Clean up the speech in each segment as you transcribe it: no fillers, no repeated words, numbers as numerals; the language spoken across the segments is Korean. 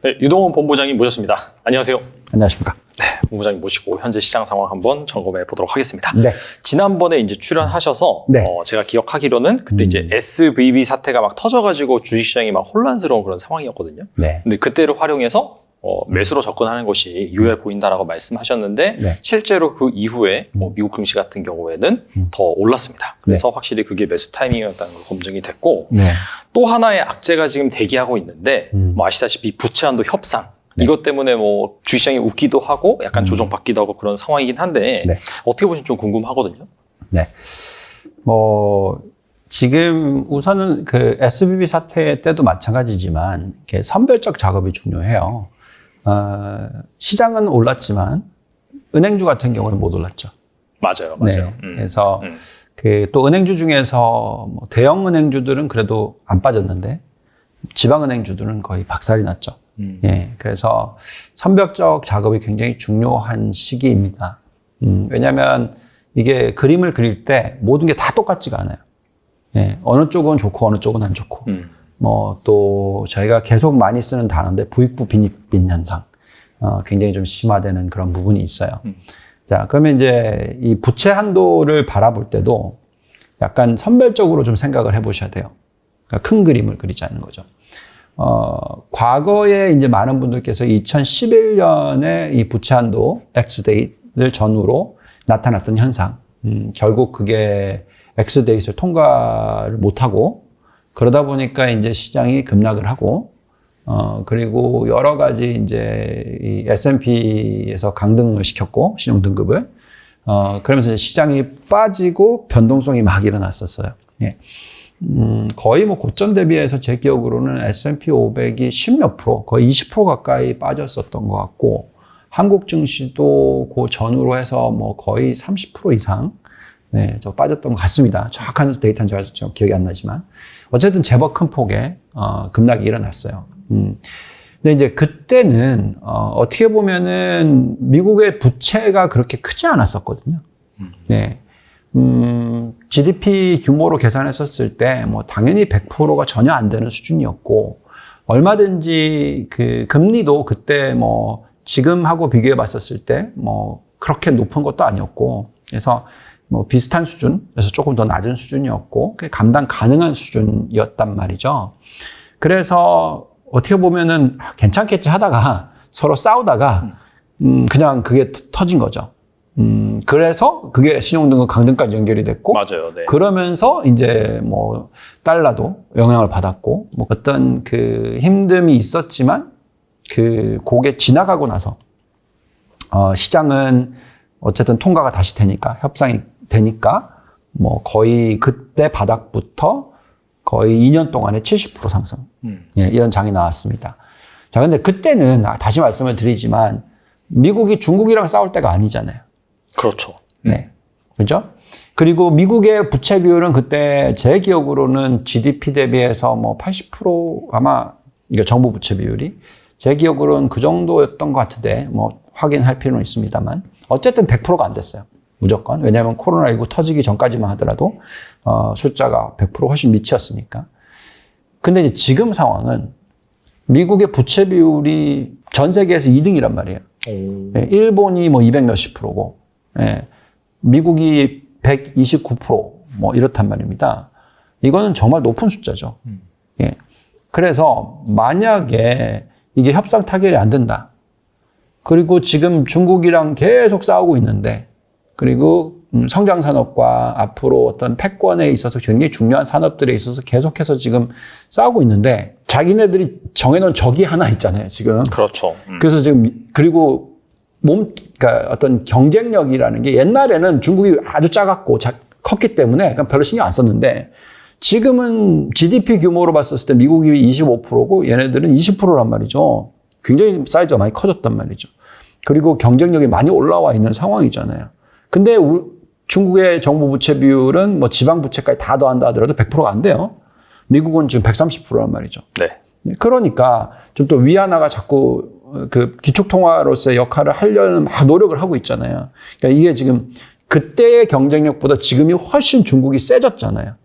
네, 유동훈 본부장님 모셨습니다. 안녕하세요. 안녕하십니까. 네, 본부장님 모시고 현재 시장 상황 한번 점검해 보도록 하겠습니다. 네. 지난번에 이제 출연하셔서 네. 제가 기억하기로는 그때 이제 SVB 사태가 막 터져가지고 주식시장이 막 혼란스러운 그런 상황이었거든요. 네. 근데 그때를 활용해서 매수로 접근하는 것이 유효해 보인다라고 말씀하셨는데 네. 실제로 그 이후에 미국 증시 같은 경우에는 더 올랐습니다. 그래서 확실히 그게 매수 타이밍이었다는 걸 검증이 됐고 네. 또 하나의 악재가 지금 대기하고 있는데 뭐 아시다시피 부채 한도 협상 이것 때문에 뭐 주식시장이 웃기도 하고 약간 조정받기도 하고 그런 상황이긴 한데 네. 어떻게 보시면 좀 궁금하거든요. 네. 지금 우선은 그 SVB 사태 때도 마찬가지지만 이렇게 선별적 작업이 중요해요. 시장은 올랐지만 은행주 같은 경우는 못 올랐죠. 맞아요. 네. 그래서 또 은행주 중에서 뭐 대형 은행주들은 그래도 안 빠졌는데 지방 은행주들은 거의 박살이 났죠. 예. 그래서 선별적 작업이 굉장히 중요한 시기입니다. 왜냐하면 이게 그림을 그릴 때 모든 게 다 똑같지가 않아요. 예. 어느 쪽은 좋고 어느 쪽은 안 좋고. 또 저희가 계속 많이 쓰는 단어인데 부익부 빈익빈 현상. 굉장히 좀 심화되는 그런 부분이 있어요. 자, 그러면 이제 이 부채 한도를 바라볼 때도 약간 선별적으로 좀 생각을 해보셔야 돼요. 그러니까 큰 그림을 그리자는 거죠. 과거에 이제 많은 분들께서 2011년에 이 부채 한도 X데이트를 전후로 나타났던 현상. 결국 그게 X데이트를 통과를 못하고 그러다 보니까 이제 시장이 급락을 하고 그리고 여러 가지 이제 이 S&P에서 강등을 시켰고 신용 등급을 그러면서 이제 시장이 빠지고 변동성이 막 일어났었어요. 예. 거의 뭐 고점 대비해서 제 기억으로는 S&P 500이 10몇 프로, 거의 20% 가까이 빠졌었던 것 같고 한국 증시도 그 전후로 해서 뭐 거의 30% 이상 네, 저 빠졌던 것 같습니다. 정확한 데이터는 제가 좀 기억이 안 나지만 어쨌든 제법 큰 폭의 급락이 일어났어요. 근데 이제 그때는 어떻게 보면은 미국의 부채가 그렇게 크지 않았었거든요. 네. GDP 규모로 계산했었을 때 뭐 당연히 100%가 전혀 안 되는 수준이었고 얼마든지 그 금리도 그때 뭐 지금하고 비교해 봤었을 때 뭐 그렇게 높은 것도 아니었고 그래서 뭐 비슷한 수준에서 조금 더 낮은 수준이었고 감당 가능한 수준이었단 말이죠. 그래서 어떻게 보면은 괜찮겠지 하다가 서로 싸우다가 그냥 그게 터진 거죠. 그래서 그게 신용등급 강등까지 연결이 됐고 맞아요. 네. 그러면서 이제 뭐 달러도 영향을 받았고 뭐 어떤 그 힘듦이 있었지만 그게 지나가고 나서 시장은 어쨌든 통과가 다시 되니까 협상이 되니까 뭐 거의 그때 바닥부터 거의 2년 동안에 70% 상승 예, 이런 장이 나왔습니다. 자, 근데 그때는 다시 말씀을 드리지만 미국이 중국이랑 싸울 때가 아니잖아요. 그렇죠. 네, 그죠? 그리고 미국의 부채 비율은 그때 제 기억으로는 GDP 대비해서 뭐 80% 아마 이게 정부 부채 비율이 제 기억으로는 그 정도였던 것 같은데 뭐 확인할 필요는 있습니다만 어쨌든 100%가 안 됐어요. 무조건. 왜냐하면 코로나19 터지기 전까지만 하더라도 숫자가 100% 훨씬 미치였으니까. 근데 이제 지금 상황은 미국의 부채 비율이 전 세계에서 2등이란 말이에요. 네, 일본이 뭐 200 몇십 프로고 예, 미국이 129% 뭐 이렇단 말입니다. 이거는 정말 높은 숫자죠. 예. 그래서 만약에 이게 협상 타결이 안 된다. 그리고 지금 중국이랑 계속 싸우고 있는데 그리고 성장 산업과 앞으로 어떤 패권에 있어서 굉장히 중요한 산업들에 있어서 계속해서 지금 싸우고 있는데 자기네들이 정해놓은 적이 하나 있잖아요, 지금. 그렇죠. 그래서 지금 그리고 그러니까 어떤 경쟁력이라는 게 옛날에는 중국이 아주 작았고 컸기 때문에 별로 신경 안 썼는데 지금은 GDP 규모로 봤었을 때 미국이 25%고 얘네들은 20%란 말이죠. 굉장히 사이즈가 많이 커졌단 말이죠. 그리고 경쟁력이 많이 올라와 있는 상황이잖아요. 근데 중국의 정부 부채 비율은 뭐 지방 부채까지 다 더한다 하더라도 100%가 안 돼요. 미국은 지금 130%란 말이죠. 네. 그러니까 좀 또 위안화가 자꾸 그 기축통화로서의 역할을 하려는 막 노력을 하고 있잖아요. 그러니까 이게 지금 그때의 경쟁력보다 지금이 훨씬 중국이 세졌잖아요.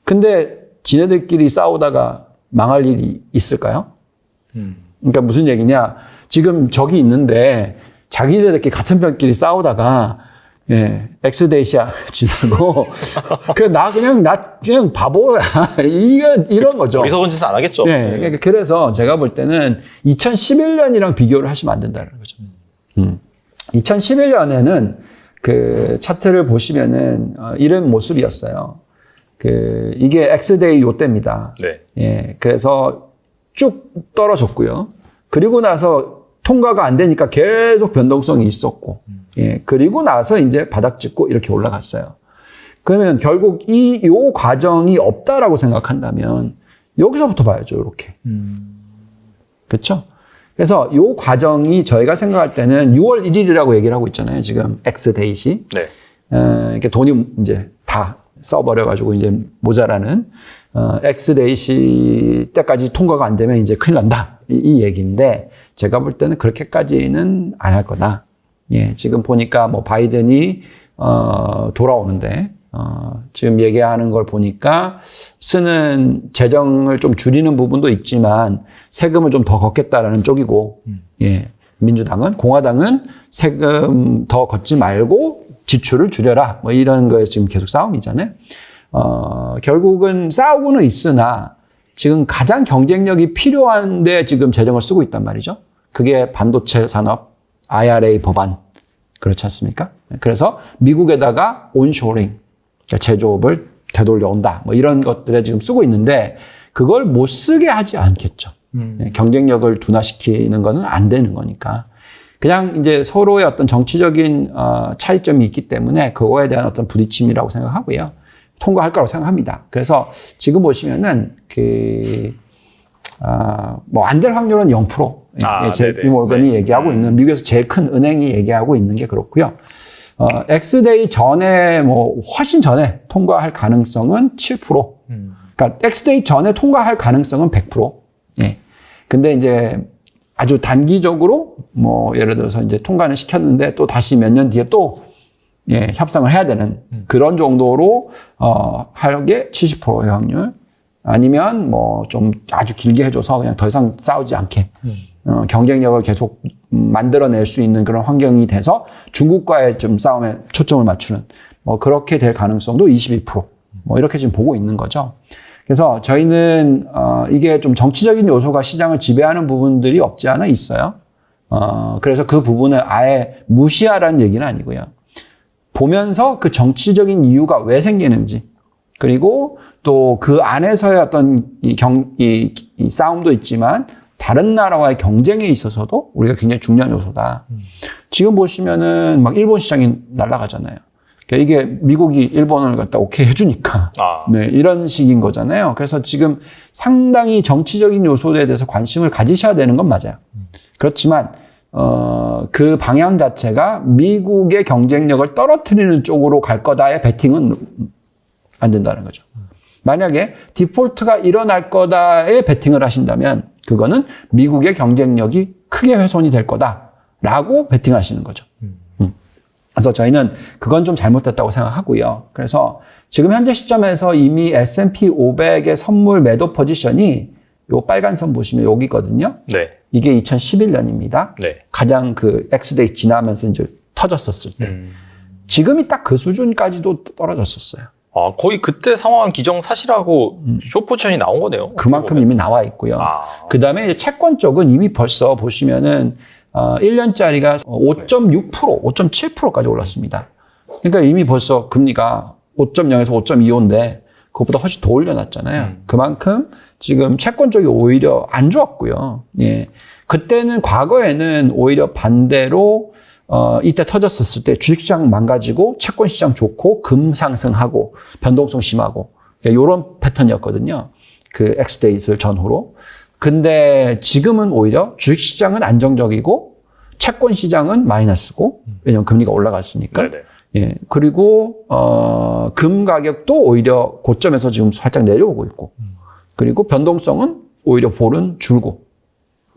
근데 지네들끼리 싸우다가 망할 일이 있을까요? 그러니까 무슨 얘기냐? 지금 적이 있는데 자기들끼리 같은 편끼리 싸우다가 예, 엑스데이시아 지나고 나 그냥 바보야. 이런 거죠. 어리석은 짓은 안 하겠죠. 네, 그러니까 그래서 제가 볼 때는 2011년이랑 비교를 하시면 안 된다는 거죠. 2011년에는 그 차트를 보시면은 이런 모습이었어요. 이게 엑스데이 요때입니다. 네. 예, 그래서 쭉 떨어졌고요. 그리고 나서 통과가 안 되니까 계속 변동성이 있었고, 예, 그리고 나서 이제 바닥 찍고 이렇게 올라갔어요. 그러면 결국 요 과정이 없다라고 생각한다면 여기서부터 봐야죠, 이렇게. 그렇죠? 그래서 요 과정이 저희가 생각할 때는 6월 1일이라고 얘기를 하고 있잖아요, 지금 엑스데이시. 네. 이렇게 돈이 이제 다 써버려가지고 이제 모자라는 엑스데이시 때까지 통과가 안 되면 이제 큰일 난다. 이 얘기인데 제가 볼 때는 그렇게까지는 안 할 거다. 예, 지금 보니까 뭐 바이든이 돌아오는데 지금 얘기하는 걸 보니까 쓰는 재정을 좀 줄이는 부분도 있지만 세금을 좀 더 걷겠다라는 쪽이고, 예, 민주당은 공화당은 세금 더 걷지 말고 지출을 줄여라. 뭐 이런 거에 지금 계속 싸움이잖아요. 결국은 싸우고는 있으나 지금 가장 경쟁력이 필요한데 지금 재정을 쓰고 있단 말이죠. 그게 반도체 산업 IRA 법안. 그렇지 않습니까? 그래서 미국에다가 온쇼링, 그러니까 제조업을 되돌려 온다. 뭐 이런 것들에 지금 쓰고 있는데 그걸 못 쓰게 하지 않겠죠. 경쟁력을 둔화시키는 거는 안 되는 거니까. 그냥 이제 서로의 어떤 정치적인 차이점이 있기 때문에 그거에 대한 어떤 부딪힘이라고 생각하고요. 통과할 거라고 생각합니다. 그래서 지금 보시면은 뭐 안 될 확률은 0%. JP 모건이 얘기하고 있는, 미국에서 제일 큰 은행이 얘기하고 있는 게 그렇고요. 엑스데이 전에 뭐 훨씬 전에 통과할 가능성은 7%. 그러니까 엑스데이 전에 통과할 가능성은 100%. 예. 근데 이제 아주 단기적으로 뭐 예를 들어서 이제 통과는 시켰는데 또 다시 몇 년 뒤에 또 예, 협상을 해야 되는 그런 정도로 하게 70%의 확률. 아니면 뭐 좀 아주 길게 해줘서 그냥 더 이상 싸우지 않게 경쟁력을 계속 만들어낼 수 있는 그런 환경이 돼서 중국과의 좀 싸움에 초점을 맞추는 뭐 그렇게 될 가능성도 22%. 뭐 이렇게 지금 보고 있는 거죠. 그래서 저희는 이게 좀 정치적인 요소가 시장을 지배하는 부분들이 없지 않아 있어요. 그래서 그 부분을 아예 무시하라는 얘기는 아니고요. 보면서 그 정치적인 이유가 왜 생기는지, 그리고 또 그 안에서의 어떤 이 싸움도 있지만 다른 나라와의 경쟁에 있어서도 우리가 굉장히 중요한 요소다. 지금 보시면은 막 일본 시장이 날아가잖아요. 그러니까 이게 미국이 일본을 갖다 오케이 해주니까 네, 이런 식인 거잖아요. 그래서 지금 상당히 정치적인 요소에 대해서 관심을 가지셔야 되는 건 맞아요. 그렇지만 그 방향 자체가 미국의 경쟁력을 떨어뜨리는 쪽으로 갈 거다의 베팅은 안 된다는 거죠. 만약에 디폴트가 일어날 거다에 베팅을 하신다면 그거는 미국의 경쟁력이 크게 훼손이 될 거다라고 베팅하시는 거죠. 그래서 저희는 그건 좀 잘못됐다고 생각하고요. 그래서 지금 현재 시점에서 이미 S&P 500의 선물 매도 포지션이 요 빨간 선 보시면 여기거든요. 네. 이게 2011년입니다. 네. 가장 그 X데이 지나면서 이제 터졌었을 때. 지금이 딱 그 수준까지도 떨어졌었어요. 거의 그때 상황 기정사실하고 숏포지션이 나온 거네요. 그만큼 이미 나와 있고요. 그 다음에 이제 채권 쪽은 이미 벌써 보시면은 1년짜리가 5.6%, 5.7%까지 올랐습니다. 그러니까 이미 벌써 금리가 5.0에서 5.25인데 그것보다 훨씬 더 올려놨잖아요. 그만큼 지금 채권 쪽이 오히려 안 좋았고요. 예. 그때는 과거에는 오히려 반대로 이때 터졌었을 때 주식시장 망가지고 채권 시장 좋고 금 상승하고 변동성 심하고 이런 패턴이었거든요. 그 엑스데이스 전후로. 근데 지금은 오히려 주식시장은 안정적이고 채권 시장은 마이너스고, 왜냐면 금리가 올라갔으니까. 네네. 예. 그리고 금 가격도 오히려 고점에서 지금 살짝 내려오고 있고, 그리고 변동성은 오히려 볼은 줄고,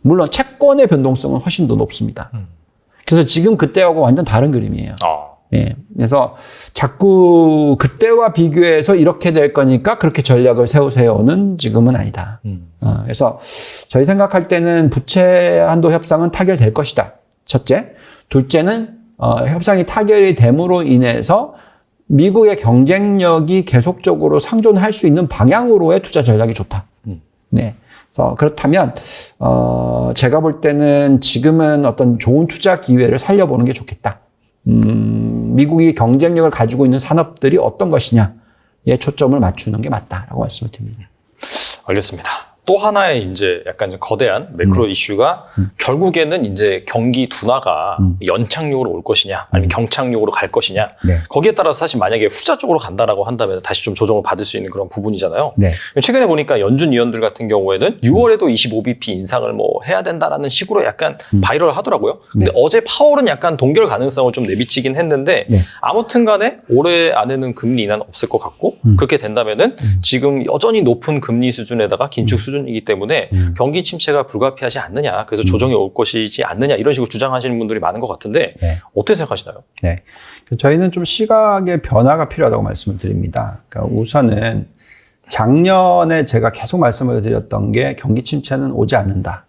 물론 채권의 변동성은 훨씬 더 높습니다. 그래서 지금 그때하고 완전 다른 그림이에요. 예. 그래서 자꾸 그때와 비교해서 이렇게 될 거니까 그렇게 전략을 세우세요는 지금은 아니다. 그래서 저희 생각할 때는 부채 한도 협상은 타결될 것이다. 첫째. 둘째는 협상이 타결이 됨으로 인해서 미국의 경쟁력이 계속적으로 상존할 수 있는 방향으로의 투자 전략이 좋다. 네. 그래서 그렇다면 제가 볼 때는 지금은 어떤 좋은 투자 기회를 살려보는 게 좋겠다. 미국이 경쟁력을 가지고 있는 산업들이 어떤 것이냐에 초점을 맞추는 게 맞다라고 말씀을 드립니다. 알겠습니다. 또 하나의 이제 약간 좀 거대한 매크로 이슈가 결국에는 이제 경기 둔화가 연착륙으로 올 것이냐 아니면 경착륙으로 갈 것이냐 네. 거기에 따라서 사실 만약에 후자 쪽으로 간다라고 한다면 다시 좀 조정을 받을 수 있는 그런 부분이잖아요. 네. 최근에 보니까 연준 위원들 같은 경우에는 6월에도 25bp 인상을 뭐 해야 된다라는 식으로 약간 바이럴 하더라고요. 근데 네. 어제 파월은 약간 동결 가능성을 좀 내비치긴 했는데 네. 아무튼 간에 올해 안에는 금리 인하는 없을 것 같고 그렇게 된다면은 지금 여전히 높은 금리 수준에다가 긴축 수준이기 때문에 경기 침체가 불가피하지 않느냐. 그래서 조정이 올 것이지 않느냐. 이런 식으로 주장하시는 분들이 많은 것 같은데 네. 어떻게 생각하시나요? 네. 저희는 좀 시각의 변화가 필요하다고 말씀을 드립니다. 그러니까 우선은 작년에 제가 계속 말씀을 드렸던 게 경기 침체는 오지 않는다.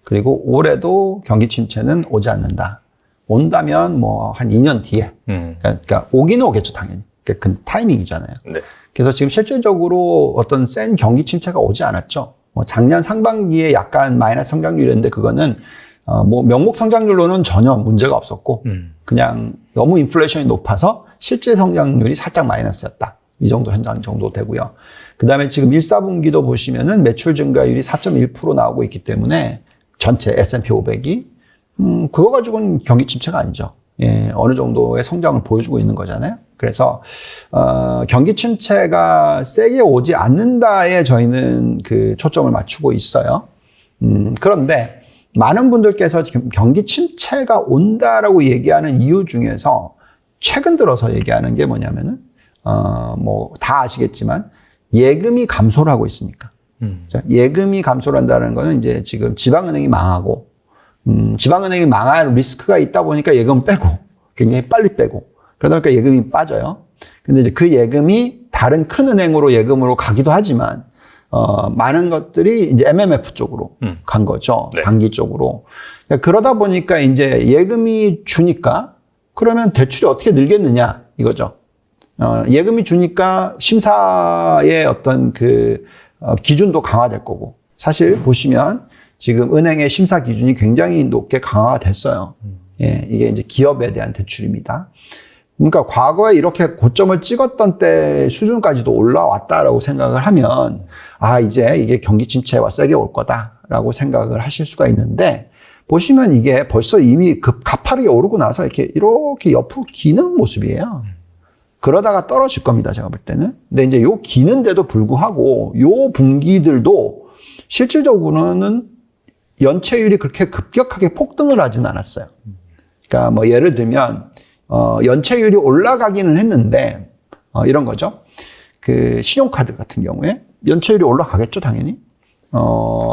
그리고 올해도 경기 침체는 오지 않는다. 온다면 뭐 한 2년 뒤에. 그러니까 오기는 오겠죠, 당연히. 그 타이밍이잖아요. 네. 그래서 지금 실질적으로 어떤 센 경기 침체가 오지 않았죠. 뭐 작년 상반기에 약간 마이너스 성장률이었는데 그거는 뭐 명목 성장률로는 전혀 문제가 없었고 그냥 너무 인플레이션이 높아서 실제 성장률이 살짝 마이너스였다. 이 정도 현상 정도 되고요. 그 다음에 지금 1, 4분기도 보시면은 매출 증가율이 4.1% 나오고 있기 때문에 전체 S&P 500이 그거 가지고는 경기 침체가 아니죠. 예, 어느 정도의 성장을 보여주고 있는 거잖아요. 그래서 경기 침체가 세게 오지 않는다에 저희는 그 초점을 맞추고 있어요. 그런데 많은 분들께서 지금 경기 침체가 온다라고 얘기하는 이유 중에서 최근 들어서 얘기하는 게 뭐냐면은 뭐 다 아시겠지만 예금이 감소를 하고 있으니까. 예금이 감소를 한다는 거는 이제 지금 지방은행이 망하고 지방은행이 망할 리스크가 있다 보니까 예금 빼고 굉장히 빨리 빼고 그러다 보니까 예금이 빠져요. 근데 이제 그 예금이 다른 큰 은행으로 예금으로 가기도 하지만 많은 것들이 이제 MMF 쪽으로 간 거죠. 네. 단기 쪽으로. 그러다 보니까 이제 예금이 주니까 그러면 대출이 어떻게 늘겠느냐 이거죠. 예금이 주니까 심사의 어떤 그 기준도 강화될 거고 사실 보시면 지금 은행의 심사 기준이 굉장히 높게 강화가 됐어요. 예, 이게 이제 기업에 대한 대출입니다. 그러니까 과거에 이렇게 고점을 찍었던 때 수준까지도 올라왔다라고 생각을 하면 이제 이게 경기 침체와 세게 올 거다라고 생각을 하실 수가 있는데 보시면 이게 벌써 이미 가파르게 오르고 나서 이렇게 옆으로 기는 모습이에요. 그러다가 떨어질 겁니다, 제가 볼 때는. 근데 이제 요 기는데도 불구하고 요 분기들도 실질적으로는 연체율이 그렇게 급격하게 폭등을 하진 않았어요. 그러니까 뭐 예를 들면 연체율이 올라가기는 했는데 이런 거죠. 그 신용카드 같은 경우에 연체율이 올라가겠죠, 당연히.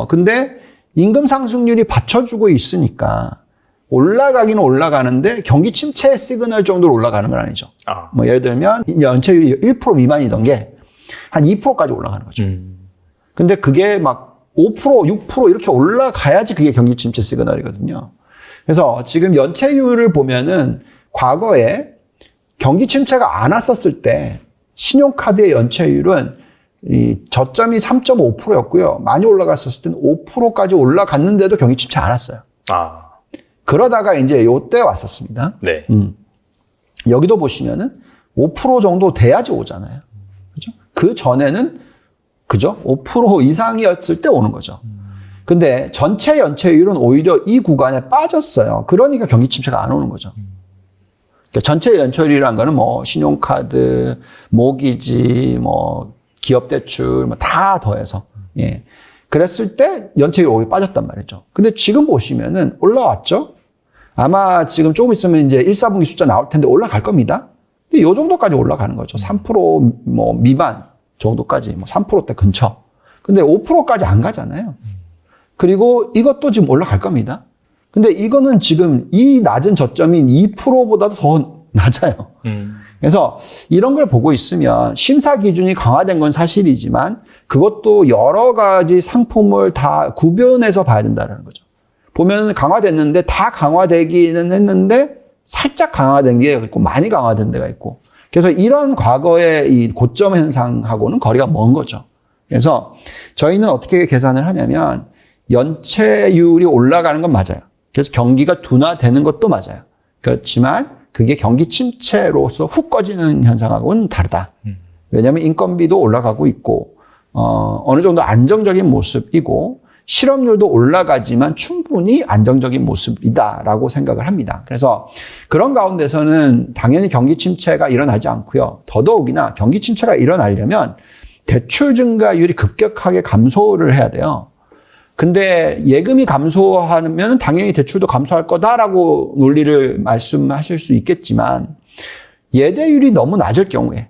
근데 임금 상승률이 받쳐주고 있으니까 올라가기는 올라가는데 경기 침체 시그널 정도로 올라가는 건 아니죠. 뭐 예를 들면 연체율이 1% 미만이던 게 한 2%까지 올라가는 거죠. 근데 그게 막 5%, 6% 이렇게 올라가야지 그게 경기 침체 시그널이거든요. 그래서 지금 연체율을 보면은 과거에 경기 침체가 안 왔었을 때 신용카드의 연체율은 이 저점이 3.5%였고요. 많이 올라갔었을 때는 5%까지 올라갔는데도 경기 침체 안 왔어요. 그러다가 이제 요때 왔었습니다. 네. 여기도 보시면은 5% 정도 돼야지 오잖아요. 그죠? 그 전에는 그죠? 5% 이상이었을 때 오는 거죠. 근데 전체 연체율은 오히려 이 구간에 빠졌어요. 그러니까 경기 침체가 안 오는 거죠. 그러니까 전체 연체율이라는 거는 뭐 신용카드, 모기지, 뭐 기업대출 뭐 다 더해서 예. 그랬을 때 연체율이 오히려 빠졌단 말이죠. 근데 지금 보시면은 올라왔죠? 아마 지금 조금 있으면 이제 1, 4분기 숫자 나올 텐데 올라갈 겁니다. 근데 요 정도까지 올라가는 거죠. 3% 뭐 미만 정도까지, 뭐 3%대 근처. 근데 5%까지 안 가잖아요. 그리고 이것도 지금 올라갈 겁니다. 근데 이거는 지금 이 낮은 저점인 2%보다도 더 낮아요. 그래서 이런 걸 보고 있으면 심사 기준이 강화된 건 사실이지만 그것도 여러 가지 상품을 다 구별해서 봐야 된다는 거죠. 보면 강화됐는데 다 강화되기는 했는데 살짝 강화된 게 있고 많이 강화된 데가 있고 그래서 이런 과거의 이 고점 현상하고는 거리가 먼 거죠. 그래서 저희는 어떻게 계산을 하냐면 연체율이 올라가는 건 맞아요. 그래서 경기가 둔화되는 것도 맞아요. 그렇지만 그게 경기 침체로서 훅 꺼지는 현상하고는 다르다. 왜냐하면 인건비도 올라가고 있고 어느 정도 안정적인 모습이고 실업률도 올라가지만 충분히 안정적인 모습이다라고 생각을 합니다. 그래서 그런 가운데서는 당연히 경기 침체가 일어나지 않고요. 더더욱이나 경기 침체가 일어나려면 대출 증가율이 급격하게 감소를 해야 돼요. 근데 예금이 감소하면 당연히 대출도 감소할 거다라고 논리를 말씀하실 수 있겠지만 예대율이 너무 낮을 경우에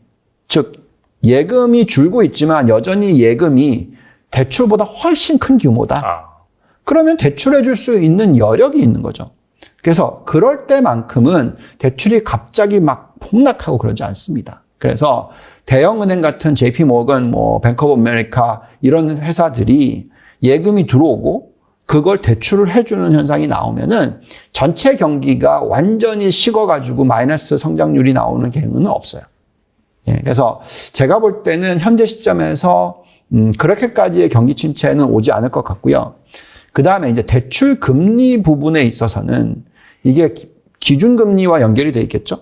즉 예금이 줄고 있지만 여전히 예금이 대출보다 훨씬 큰 규모다. 그러면 대출해 줄 수 있는 여력이 있는 거죠. 그래서 그럴 때만큼은 대출이 갑자기 막 폭락하고 그러지 않습니다. 그래서 대형은행 같은 JP모건, 뱅크 오브 아메리카 이런 회사들이 예금이 들어오고 그걸 대출을 해주는 현상이 나오면은 전체 경기가 완전히 식어가지고 마이너스 성장률이 나오는 경우는 없어요. 예, 그래서 제가 볼 때는 현재 시점에서 그렇게까지의 경기 침체는 오지 않을 것 같고요. 그 다음에 이제 대출 금리 부분에 있어서는 이게 기준금리와 연결이 돼 있겠죠.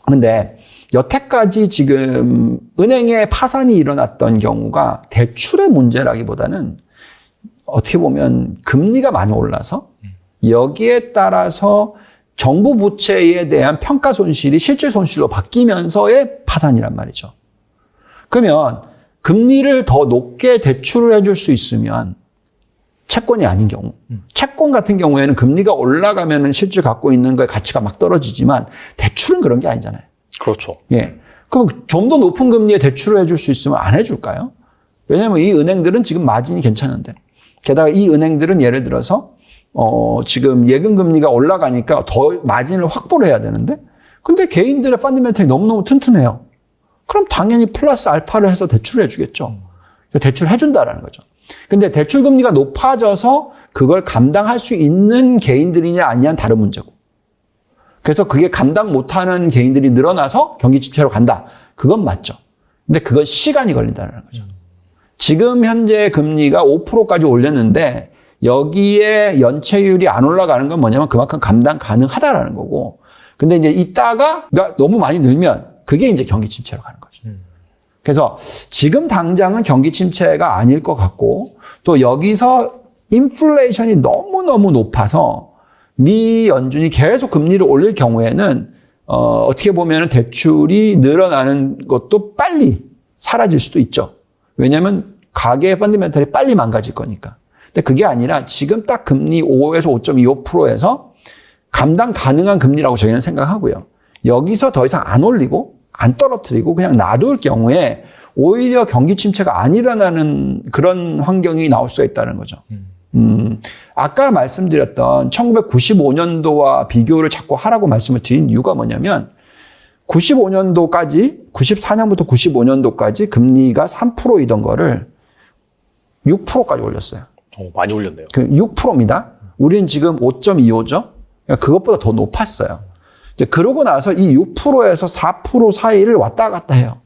근데 여태까지 지금 은행의 파산이 일어났던 경우가 대출의 문제라기보다는 어떻게 보면 금리가 많이 올라서 여기에 따라서 정부 부채에 대한 평가 손실이 실질 손실로 바뀌면서의 파산이란 말이죠. 그러면 금리를 더 높게 대출을 해줄 수 있으면 채권이 아닌 경우, 채권 같은 경우에는 금리가 올라가면 실질 갖고 있는 거의 가치가 막 떨어지지만 대출은 그런 게 아니잖아요. 그렇죠. 예. 그럼 좀 더 높은 금리에 대출을 해줄 수 있으면 안 해줄까요? 왜냐하면 이 은행들은 지금 마진이 괜찮은데. 게다가 이 은행들은 예를 들어서, 지금 예금 금리가 올라가니까 더 마진을 확보를 해야 되는데, 근데 개인들의 펀더멘털이 너무너무 튼튼해요. 그럼 당연히 플러스 알파를 해서 대출을 해주겠죠. 대출을 해준다라는 거죠. 근데 대출 금리가 높아져서 그걸 감당할 수 있는 개인들이냐 아니냐는 다른 문제고. 그래서 그게 감당 못하는 개인들이 늘어나서 경기 침체로 간다. 그건 맞죠. 근데 그건 시간이 걸린다는 거죠. 지금 현재 금리가 5%까지 올렸는데 여기에 연체율이 안 올라가는 건 뭐냐면 그만큼 감당 가능하다라는 거고. 근데 이제 이따가 너무 많이 늘면 그게 이제 경기 침체로 가는 거죠. 그래서 지금 당장은 경기 침체가 아닐 것 같고 또 여기서 인플레이션이 너무너무 높아서 미 연준이 계속 금리를 올릴 경우에는 어떻게 보면 대출이 늘어나는 것도 빨리 사라질 수도 있죠. 왜냐하면 가계의 펀더멘털이 빨리 망가질 거니까. 근데 그게 아니라 지금 딱 금리 5에서 5.25%에서 감당 가능한 금리라고 저희는 생각하고요. 여기서 더 이상 안 올리고 안 떨어뜨리고 그냥 놔둘 경우에 오히려 경기 침체가 안 일어나는 그런 환경이 나올 수가 있다는 거죠. 아까 말씀드렸던 1995년도와 비교를 자꾸 하라고 말씀을 드린 이유가 뭐냐면 94년부터 95년도까지 금리가 3%이던 거를 6%까지 올렸어요. 많이 올렸네요. 6%입니다. 우리는 지금 5.25죠. 그러니까 그것보다 더 높았어요. 이제 그러고 나서 이 6%에서 4% 사이를 왔다 갔다 해요.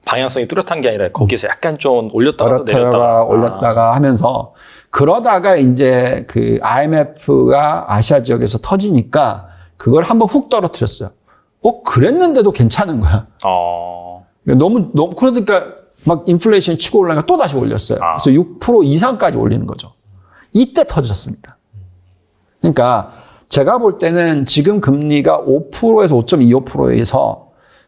방향성이 뚜렷한 게 아니라 거기서 약간 좀 올렸다가 내렸다가 올렸다가 하면서 그러다가 이제 그 IMF가 아시아 지역에서 터지니까 그걸 한번 훅 떨어뜨렸어요. 그랬는데도 괜찮은 거야. 너무 그러니까 막 인플레이션이 치고 올라가니까 또 다시 올렸어요. 그래서 6% 이상까지 올리는 거죠. 이때 터졌습니다. 그러니까 제가 볼 때는 지금 금리가 5%에서 5.25%에서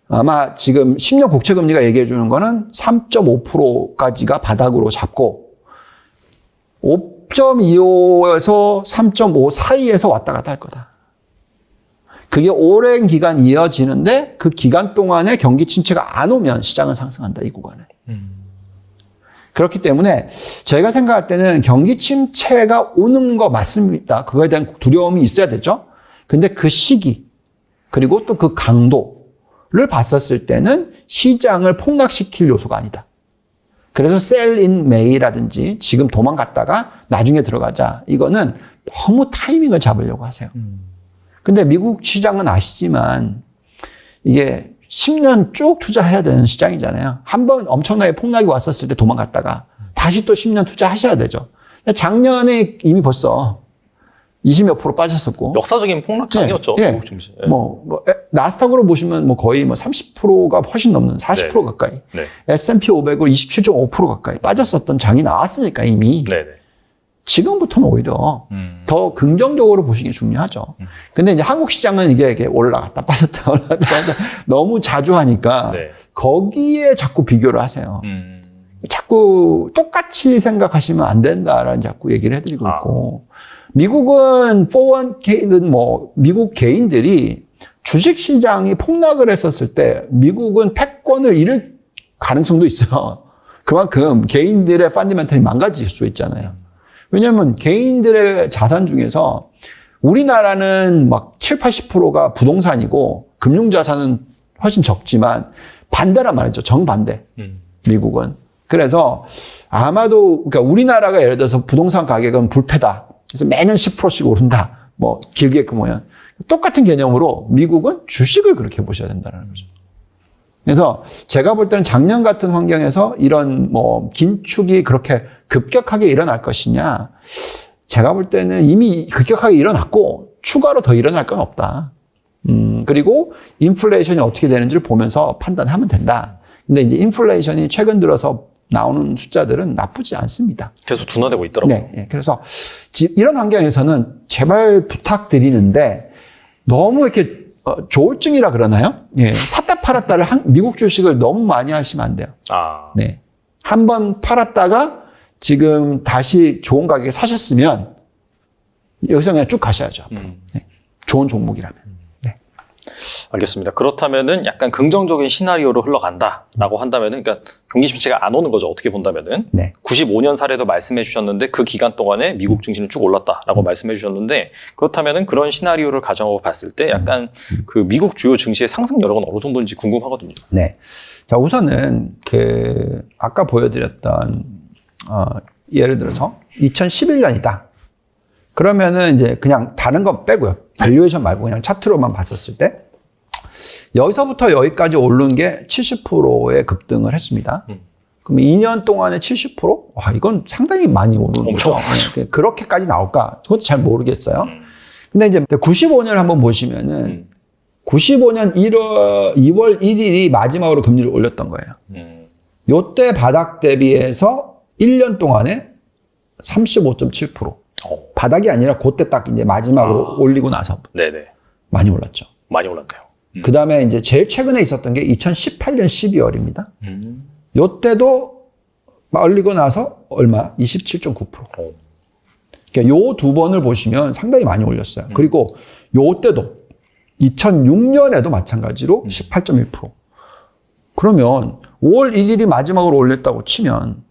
아마 지금 10년 국채 금리가 얘기해 주는 거는 3.5%까지가 바닥으로 잡고 5.25에서 3.5 사이에서 왔다 갔다 할 거다. 그게 오랜 기간 이어지는데 그 기간 동안에 경기 침체가 안 오면 시장은 상승한다, 이 구간에. 그렇기 때문에 저희가 생각할 때는 경기 침체가 오는 거 맞습니다. 그거에 대한 두려움이 있어야 되죠. 근데 그 시기, 그리고 또 그 강도를 봤었을 때는 시장을 폭락시킬 요소가 아니다. 그래서 sell in May라든지 지금 도망갔다가 나중에 들어가자. 이거는 너무 타이밍을 잡으려고 하세요. 근데 미국 시장은 아시지만 이게 10년 쭉 투자해야 되는 시장이잖아요. 한번 엄청나게 폭락이 왔었을 때 도망갔다가 다시 또 10년 투자하셔야 되죠. 작년에 이미 벌써 20몇 프로 빠졌었고. 역사적인 폭락장이었죠. 예, 미국 증시. 예. 나스닥으로 보시면 거의 30%가 훨씬 넘는 40% 네. 가까이. 네. S&P 500을 27.5% 가까이 빠졌었던 장이 나왔으니까 이미. 네네. 지금부터는 오히려 더 긍정적으로 보시는 게 중요하죠. 근데 이제 한국 시장은 이게 올라갔다 빠졌다 올라갔다 빠졌다 너무 자주 하니까 네. 거기에 자꾸 비교를 하세요. 자꾸 똑같이 생각하시면 안 된다라는 자꾸 얘기를 해드리고 있고, 미국은 401k는 미국 개인들이 주식시장이 폭락을 했었을 때 미국은 패권을 잃을 가능성도 있어요. 그만큼 개인들의 펀더멘털이 망가질 수 있잖아요. 왜냐하면 개인들의 자산 중에서 우리나라는 7, 80%가 부동산이고 금융자산은 훨씬 적지만 반대란 말이죠. 정반대. 미국은. 그래서 아마도 그러니까 우리나라가 예를 들어서 부동산 가격은 불패다. 그래서 매년 10%씩 오른다. 길게 보면 똑같은 개념으로 미국은 주식을 그렇게 보셔야 된다는 거죠. 그래서 제가 볼 때는 작년 같은 환경에서 이런 긴축이 그렇게 급격하게 일어날 것이냐. 제가 볼 때는 이미 급격하게 일어났고 추가로 더 일어날 건 없다. 그리고 인플레이션이 어떻게 되는지를 보면서 판단하면 된다. 근데 이제 인플레이션이 최근 들어서 나오는 숫자들은 나쁘지 않습니다. 계속 둔화되고 있더라고요. 네. 그래서 이런 환경에서는 제발 부탁드리는데 너무 이렇게 조울증이라 그러나요? 예. 샀다 팔았다를 미국 주식을 너무 많이 하시면 안 돼요. 네. 한번 팔았다가 지금 다시 좋은 가격에 사셨으면 여기서 그냥 쭉 가셔야죠. 네. 좋은 종목이라면. 네. 알겠습니다. 그렇다면은 약간 긍정적인 시나리오로 흘러간다라고 한다면은, 그러니까 경기 침체가 안 오는 거죠. 어떻게 본다면은. 네. 95년 사례도 말씀해 주셨는데 그 기간 동안에 미국 증시는 쭉 올랐다라고 말씀해 주셨는데, 그렇다면은 그런 시나리오를 가정하고 봤을 때 약간 그 미국 주요 증시의 상승 여력은 어느 정도인지 궁금하거든요. 네. 자, 우선은 아까 보여드렸던 예를 들어서 2011년이다. 그러면은 이제 그냥 다른 거 빼고요. 밸류에이션 말고 그냥 차트로만 봤었을 때 여기서부터 여기까지 오른 게 70%의 급등을 했습니다. 그럼 2년 동안에 70%? 와, 이건 상당히 많이 오르는 거죠. 그렇게까지 나올까? 그것도 잘 모르겠어요. 근데 이제 95년을 한번 보시면은 95년 2월 1일이 마지막으로 금리를 올렸던 거예요. 요때 바닥 대비해서 1년 동안에 35.7%. 바닥이 아니라 그때 딱 이제 마지막으로 올리고 나서 네네. 많이 올랐죠. 많이 올랐네요. 그 다음에 이제 제일 최근에 있었던 게 2018년 12월입니다. 요때도 올리고 나서 얼마? 27.9%. 그러니까 요 두 번을 보시면 상당히 많이 올렸어요. 그리고 요때도 2006년에도 마찬가지로 18.1%. 그러면 5월 1일이 마지막으로 올렸다고 치면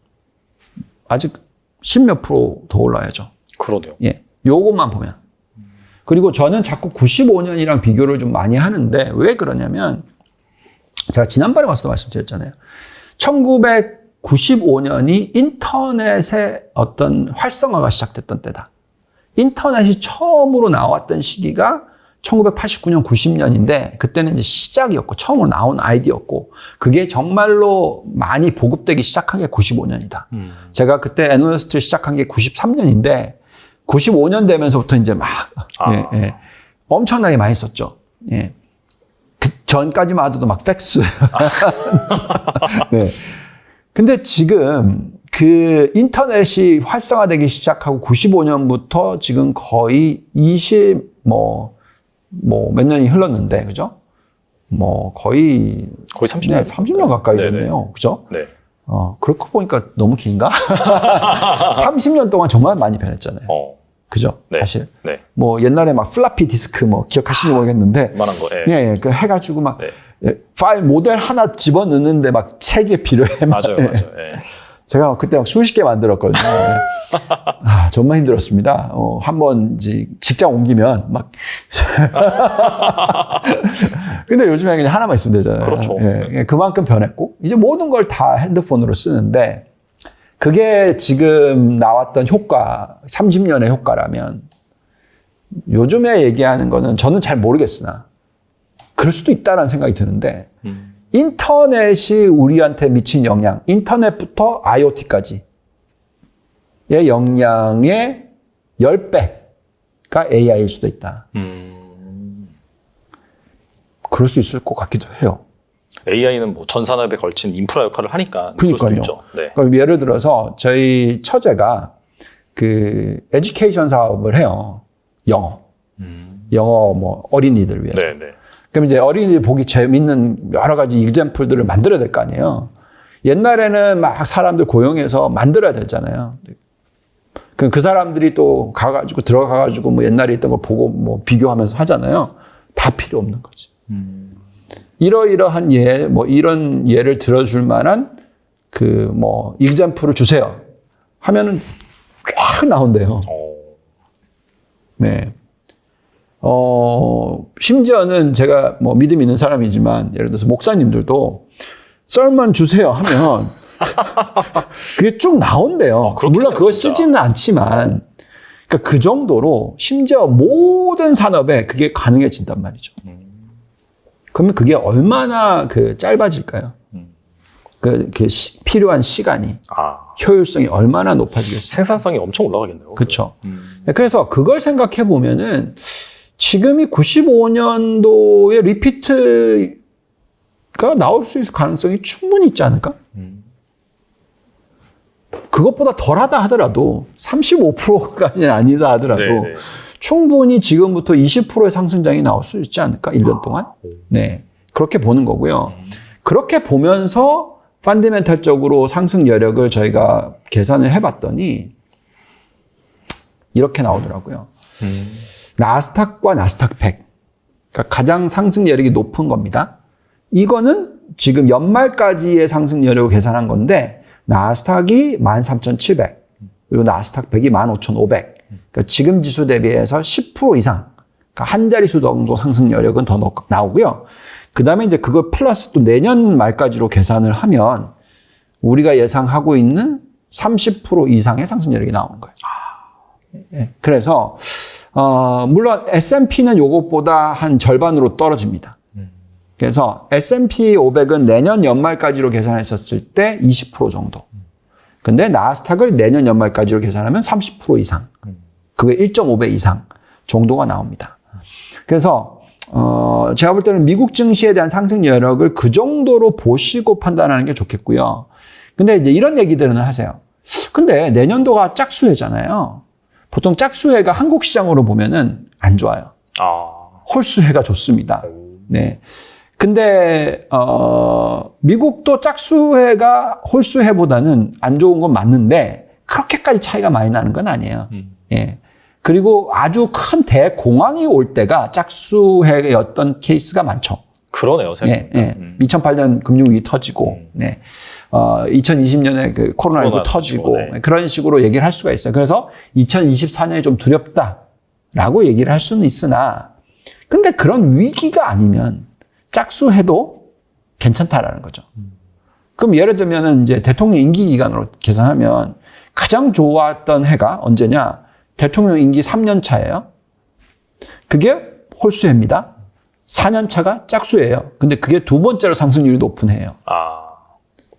아직 10몇 프로 더 올라야죠. 그러네요. 예. 요것만 보면. 그리고 저는 자꾸 95년이랑 비교를 좀 많이 하는데 왜 그러냐면 제가 지난번에 와서도 말씀드렸잖아요. 1995년이 인터넷의 어떤 활성화가 시작됐던 때다. 인터넷이 처음으로 나왔던 시기가 1989년, 90년인데 그때는 이제 시작이었고 처음으로 나온 아이디어였고 그게 정말로 많이 보급되기 시작한 게 95년이다. 제가 그때 애널리스트를 시작한 게 93년인데 95년 되면서부터 이제 막 엄청나게 많이 썼죠. 예. 그 전까지만 하도 막 팩스. 네. 근데 지금 그 인터넷이 활성화되기 시작하고 95년부터 지금 거의 20몇 년이 흘렀는데, 그죠? 거의 30년. 네, 30년 가까이 됐네요. 그죠? 네. 그렇게 보니까 너무 긴가? 30년 동안 정말 많이 변했잖아요. 그죠? 네. 사실. 네. 옛날에 막 플라피 디스크 기억하시는지 모르겠는데. 만한 거. 예. 그 해가지고 파일 모델 하나 집어넣는데 막 3개 필요해. 맞아요. 예. 제가 그때 막 수십 개 만들었거든요. 정말 힘들었습니다. 한번 이제 직장 옮기면 막. 근데 요즘에 그냥 하나만 있으면 되잖아요. 그렇죠. 예, 그만큼 변했고, 이제 모든 걸 다 핸드폰으로 쓰는데, 그게 지금 나왔던 효과, 30년의 효과라면, 요즘에 얘기하는 거는 저는 잘 모르겠으나, 그럴 수도 있다라는 생각이 드는데, 인터넷이 우리한테 미친 영향, 인터넷부터 IoT까지의 영향의 10배가 AI일 수도 있다. 그럴 수 있을 것 같기도 해요. AI는 뭐 전 산업에 걸친 인프라 역할을 하니까. 그러니까요. 있죠. 네. 그럼 예를 들어서 저희 처제가 그 에듀케이션 사업을 해요. 영어 뭐 어린이들 위해서. 네, 네. 그럼 이제 어린이들 보기 재밌는 여러 가지 이그젬플들을 만들어야 될 거 아니에요. 옛날에는 막 사람들 고용해서 만들어야 되잖아요. 그 사람들이 또 가가지고 들어가가지고 뭐 옛날에 있던 걸 보고 뭐 비교하면서 하잖아요. 다 필요 없는 거지. 이러이러한 예, 뭐 이런 예를 들어줄 만한 그 뭐 이그젬플을 주세요. 하면은 쫙 나온대요. 네. 심지어는 제가 뭐 믿음 있는 사람이지만 예를 들어서 목사님들도 썰만 주세요 하면 그게 쭉 나온대요. 물론 그거 쓰지는 않지만 그러니까 그 정도로 심지어 모든 산업에 그게 가능해진단 말이죠. 그러면 그게 얼마나 그 짧아질까요? 필요한 시간이 효율성이 얼마나 높아지겠어요? 생산성이 엄청 올라가겠네요. 그렇죠. 그래서 그걸 생각해 보면은 지금이 95년도에 리피트가 나올 수 있을 가능성이 충분히 있지 않을까? 그것보다 덜하다 하더라도 35%까지는 아니다 하더라도 네네. 충분히 지금부터 20%의 상승장이 나올 수 있지 않을까? 1년 동안. 네. 그렇게 보는 거고요. 그렇게 보면서 펀더멘털적으로 상승 여력을 저희가 계산을 해봤더니 이렇게 나오더라고요. 나스닥과 나스닥 100. 그러니까 가장 상승 여력이 높은 겁니다. 이거는 지금 연말까지의 상승 여력을 계산한 건데 나스닥이 13,700 그리고 나스닥 100이 15,500. 그러니까 지금 지수 대비해서 10% 이상, 그러니까 한 자릿수 정도 상승 여력은 더 나오고요. 그 다음에 이제 그걸 플러스 또 내년 말까지로 계산을 하면 우리가 예상하고 있는 30% 이상의 상승 여력이 나오는 거예요. 네. 그래서 물론 S&P는 요것보다 한 절반으로 떨어집니다. 그래서 S&P 500은 내년 연말까지로 계산했었을 때 20% 정도. 근데 나스닥을 내년 연말까지로 계산하면 30% 이상. 그게 1.5배 이상 정도가 나옵니다. 그래서 제가 볼 때는 미국 증시에 대한 상승 여력을 그 정도로 보시고 판단하는 게 좋겠고요. 근데 이제 이런 얘기들은 하세요. 근데 내년도가 짝수해잖아요. 보통 짝수해가 한국 시장으로 보면은 안 좋아요. 홀수해가 좋습니다. 네. 근데 미국도 짝수해가 홀수해보다는 안 좋은 건 맞는데 그렇게까지 차이가 많이 나는 건 아니에요. 예. 그리고 아주 큰 대공황이 올 때가 짝수해였던 케이스가 많죠. 그러네요, 생각보다. 예, 예. 2008년 금융위기 터지고, 네. 2020년에 그 코로나19 터지고, 네. 그런 식으로 얘기를 할 수가 있어요. 그래서 2024년이 좀 두렵다라고 얘기를 할 수는 있으나, 근데 그런 위기가 아니면 짝수해도 괜찮다라는 거죠. 그럼 예를 들면은 이제 대통령 임기 기간으로 계산하면 가장 좋았던 해가 언제냐? 대통령 임기 3년 차예요. 그게 홀수해입니다. 4년 차가 짝수예요. 근데 그게 두 번째로 상승률이 높은 해예요.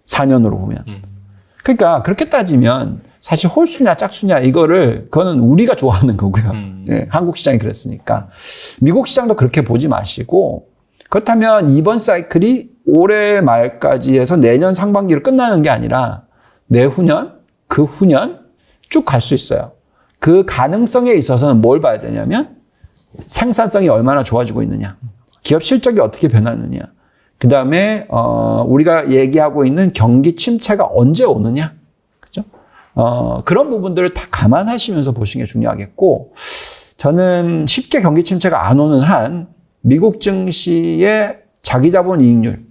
4년으로 보면. 그러니까 그렇게 따지면 사실 홀수냐 짝수냐 그거는 우리가 좋아하는 거고요. 네, 한국 시장이 그랬으니까. 미국 시장도 그렇게 보지 마시고 그렇다면 이번 사이클이 올해 말까지 해서 내년 상반기로 끝나는 게 아니라 내후년, 그 후년 쭉 갈 수 있어요. 그 가능성에 있어서는 뭘 봐야 되냐면 생산성이 얼마나 좋아지고 있느냐, 기업 실적이 어떻게 변하느냐, 그 다음에 우리가 얘기하고 있는 경기 침체가 언제 오느냐, 그죠? 그런 부분들을 다 감안하시면서 보시는 게 중요하겠고, 저는 쉽게 경기 침체가 안 오는 한 미국 증시의 자기자본 이익률,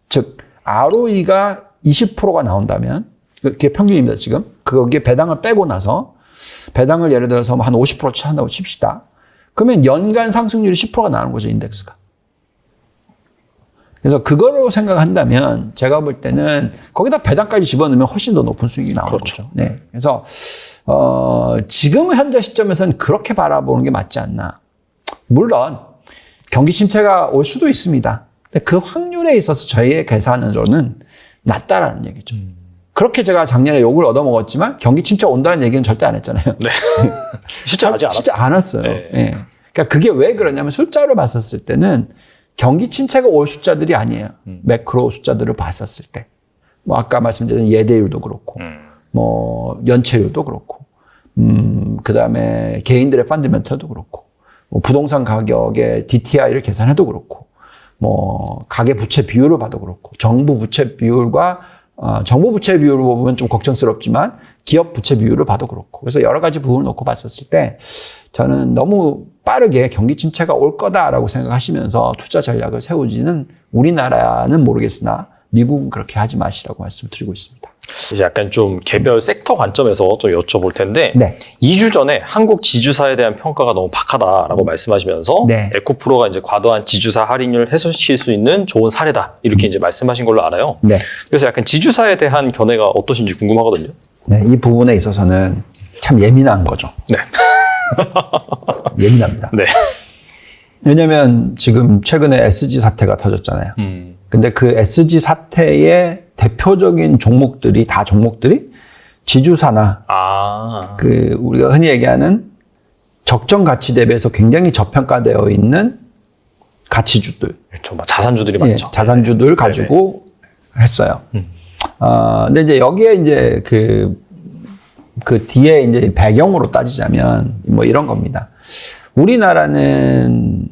즉 ROE가 20%가 나온다면 그게 평균입니다, 지금. 거기에 배당을 빼고 나서, 배당을 예를 들어서 한 50%치 한다고 칩시다. 그러면 연간 상승률이 10%가 나오는 거죠, 인덱스가. 그래서 그거로 생각한다면 제가 볼 때는 거기다 배당까지 집어넣으면 훨씬 더 높은 수익이 나오는 그렇죠. 거죠. 네. 그래서 지금 현재 시점에서는 그렇게 바라보는 게 맞지 않나. 물론 경기 침체가 올 수도 있습니다. 근데 그 확률에 있어서 저희의 계산으로는 낮다라는 얘기죠. 그렇게 제가 작년에 욕을 얻어먹었지만 경기 침체 온다는 얘기는 절대 안 했잖아요. 네. 실제 아직 안 진짜 안 왔어요. 네. 네. 그러니까 그게 왜 그러냐면 숫자로 봤었을 때는 경기 침체가 올 숫자들이 아니에요. 매크로 숫자들을 봤었을 때. 뭐 아까 말씀드린 예대율도 그렇고, 뭐 연체율도 그렇고, 그다음에 개인들의 펀드멘털도 그렇고, 뭐 부동산 가격의 DTI를 계산해도 그렇고, 뭐 가계 부채 비율을 봐도 그렇고, 정부 부채 비율과 정부 부채 비율을 보면 좀 걱정스럽지만 기업 부채 비율을 봐도 그렇고, 그래서 여러 가지 부분을 놓고 봤었을 때 저는 너무 빠르게 경기 침체가 올 거다라고 생각하시면서 투자 전략을 세우지는 우리나라는 모르겠으나 미국은 그렇게 하지 마시라고 말씀을 드리고 있습니다. 이제 약간 좀 개별 섹터 관점에서 좀 여쭤볼 텐데 네. 2주 전에 한국 지주사에 대한 평가가 너무 박하다라고 말씀하시면서 네. 에코프로가 이제 과도한 지주사 할인율을 해소시킬 수 있는 좋은 사례다 이렇게 이제 말씀하신 걸로 알아요. 네. 그래서 약간 지주사에 대한 견해가 어떠신지 궁금하거든요. 네, 이 부분에 있어서는 참 예민한 거죠. 네. 예민합니다. 네. 왜냐면 지금 최근에 SG 사태가 터졌잖아요. 근데 그 SG 사태의 대표적인 종목들이 다 종목들이 지주사나 그 우리가 흔히 얘기하는 적정 가치 대비해서 굉장히 저평가되어 있는 가치주들, 그렇죠. 막 자산주들이 예, 많죠. 자산주들 가지고 했어요. 근데 이제 여기에 이제 그 뒤에 이제 배경으로 따지자면 뭐 이런 겁니다. 우리나라는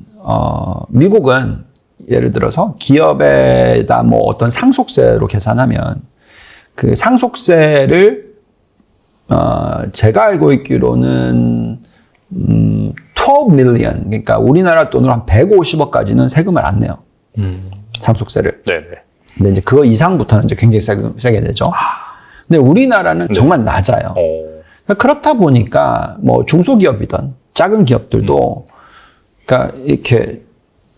미국은 예를 들어서 기업에다 뭐 어떤 상속세로 계산하면 그 상속세를 제가 알고 있기로는 12 밀리언, 그러니까 우리나라 돈으로 한 150억까지는 세금을 안 내요. 상속세를. 네네. 근데 이제 그거 이상부터는 이제 굉장히 세게 되죠. 근데 우리나라는 정말 낮아요. 그렇다 보니까 뭐 중소기업이든 작은 기업들도 그러니까 이렇게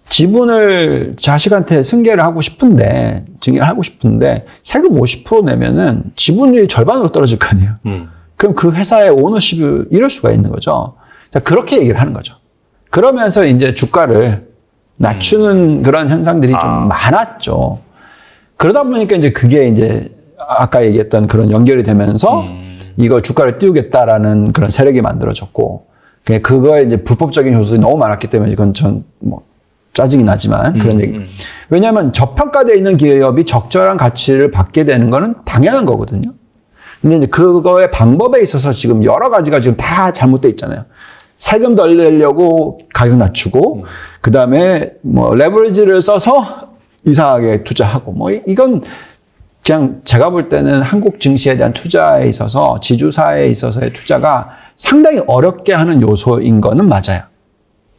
지분을 자식한테 승계를 하고 싶은데, 증여를 하고 싶은데, 세금 50% 내면은 지분율이 절반으로 떨어질 거 아니에요. 그럼 그 회사의 오너십을 잃을 수가 있는 거죠. 그렇게 얘기를 하는 거죠. 그러면서 이제 주가를 낮추는 그런 현상들이 좀 많았죠. 그러다 보니까 이제 그게 이제 아까 얘기했던 그런 연결이 되면서 이걸 주가를 띄우겠다라는 그런 세력이 만들어졌고, 그거에 이제 불법적인 요소들이 너무 많았기 때문에 이건 전 뭐 짜증이 나지만 그런 얘기. 왜냐하면 저평가되어 있는 기업이 적절한 가치를 받게 되는 거는 당연한 거거든요. 근데 이제 그거의 방법에 있어서 지금 여러 가지가 지금 다 잘못되어 있잖아요. 세금 덜 내려고 가격 낮추고, 그 다음에 뭐 레버리지를 써서 이상하게 투자하고, 뭐 이건 그냥 제가 볼 때는 한국 증시에 대한 투자에 있어서 지주사에 있어서의 투자가 상당히 어렵게 하는 요소인 거는 맞아요.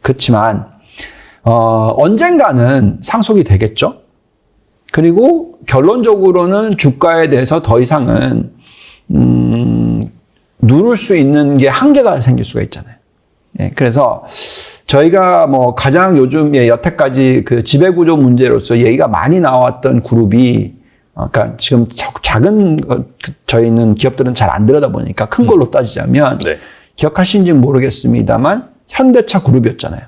그렇지만 언젠가는 상속이 되겠죠. 그리고 결론적으로는 주가에 대해서 더 이상은 누를 수 있는 게 한계가 생길 수가 있잖아요. 예, 그래서 저희가 뭐 가장 요즘 여태까지 그 지배구조 문제로서 얘기가 많이 나왔던 그룹이 그러니까 지금 작은 저희는 기업들은 잘 안 들여다보니까 큰 걸로 따지자면 네. 기억하시는지 모르겠습니다만 현대차 그룹이었잖아요.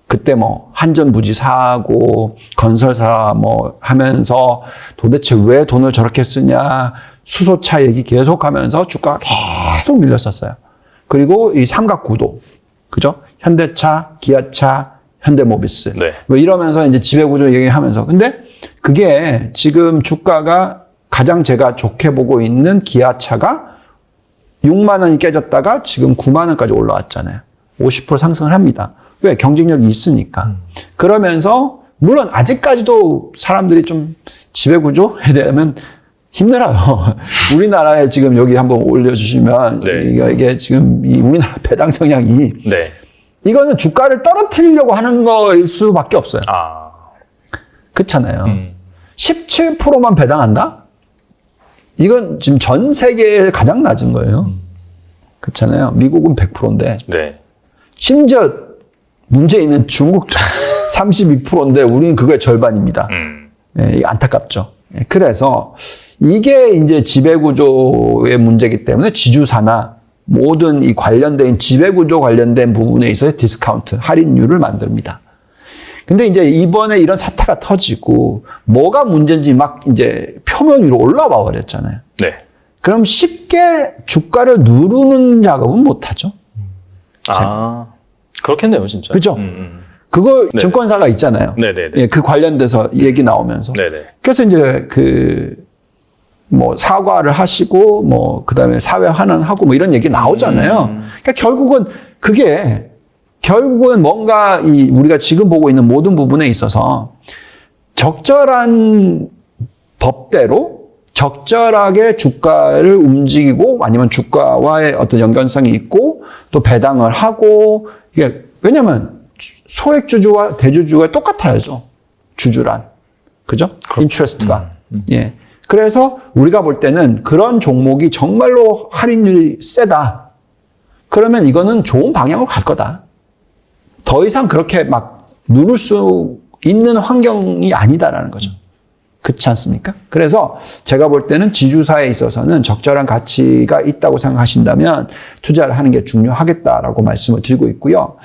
그때 뭐 한전부지 사고 건설사 뭐 하면서 도대체 왜 돈을 저렇게 쓰냐 수소차 얘기 계속하면서 주가가 계속 밀렸었어요. 그리고 이 삼각구도 그죠? 현대차, 기아차, 현대모비스 네. 뭐 이러면서 이제 지배구조 얘기하면서 근데 그게 지금 주가가 가장 제가 좋게 보고 있는 기아차가 6만 원이 깨졌다가 지금 9만 원까지 올라왔잖아요. 50% 상승을 합니다. 왜? 경쟁력이 있으니까. 그러면서 물론 아직까지도 사람들이 좀 지배구조에 대하면 힘들어요. 우리나라에 지금 여기 한번 올려주시면 네. 이게 지금 이 우리나라 배당 성향이 네. 이거는 주가를 떨어뜨리려고 하는 거일 수밖에 없어요. 그렇잖아요. 17%만 배당한다? 이건 지금 전 세계에 가장 낮은 거예요. 그렇잖아요. 미국은 100%인데. 네. 심지어 문제 있는 중국도 32%인데 우리는 그거의 절반입니다. 네, 이게 안타깝죠. 네, 그래서 이게 이제 지배구조의 문제이기 때문에 지주사나 모든 이 관련된 지배구조 관련된 부분에 있어서 디스카운트, 할인율을 만듭니다. 근데 이제 이번에 이런 사태가 터지고 뭐가 문제인지 막 이제 표면 위로 올라와 버렸잖아요. 네. 그럼 쉽게 주가를 누르는 작업은 못 하죠. 아, 그렇겠네요, 진짜. 그죠? 그거 네. 증권사가 있잖아요. 네네네. 예, 그 관련돼서 얘기 나오면서. 네네. 그래서 이제 뭐 사과를 하시고 뭐 그다음에 사회 환원하고 뭐 이런 얘기 나오잖아요. 그러니까 결국은 뭔가 우리가 지금 보고 있는 모든 부분에 있어서 적절한 법대로 적절하게 주가를 움직이고 아니면 주가와의 어떤 연관성이 있고 또 배당을 하고 이게 왜냐면 소액주주와 대주주가 똑같아야죠. 주주란. 그죠? 인트레스트가. 예. 그래서 우리가 볼 때는 그런 종목이 정말로 할인율이 세다. 그러면 이거는 좋은 방향으로 갈 거다. 더 이상 그렇게 막 누를 수 있는 환경이 아니다라는 거죠. 그렇지 않습니까? 그래서 제가 볼 때는 지주사에 있어서는 적절한 가치가 있다고 생각하신다면 투자를 하는 게 중요하겠다라고 말씀을 드리고 있고요.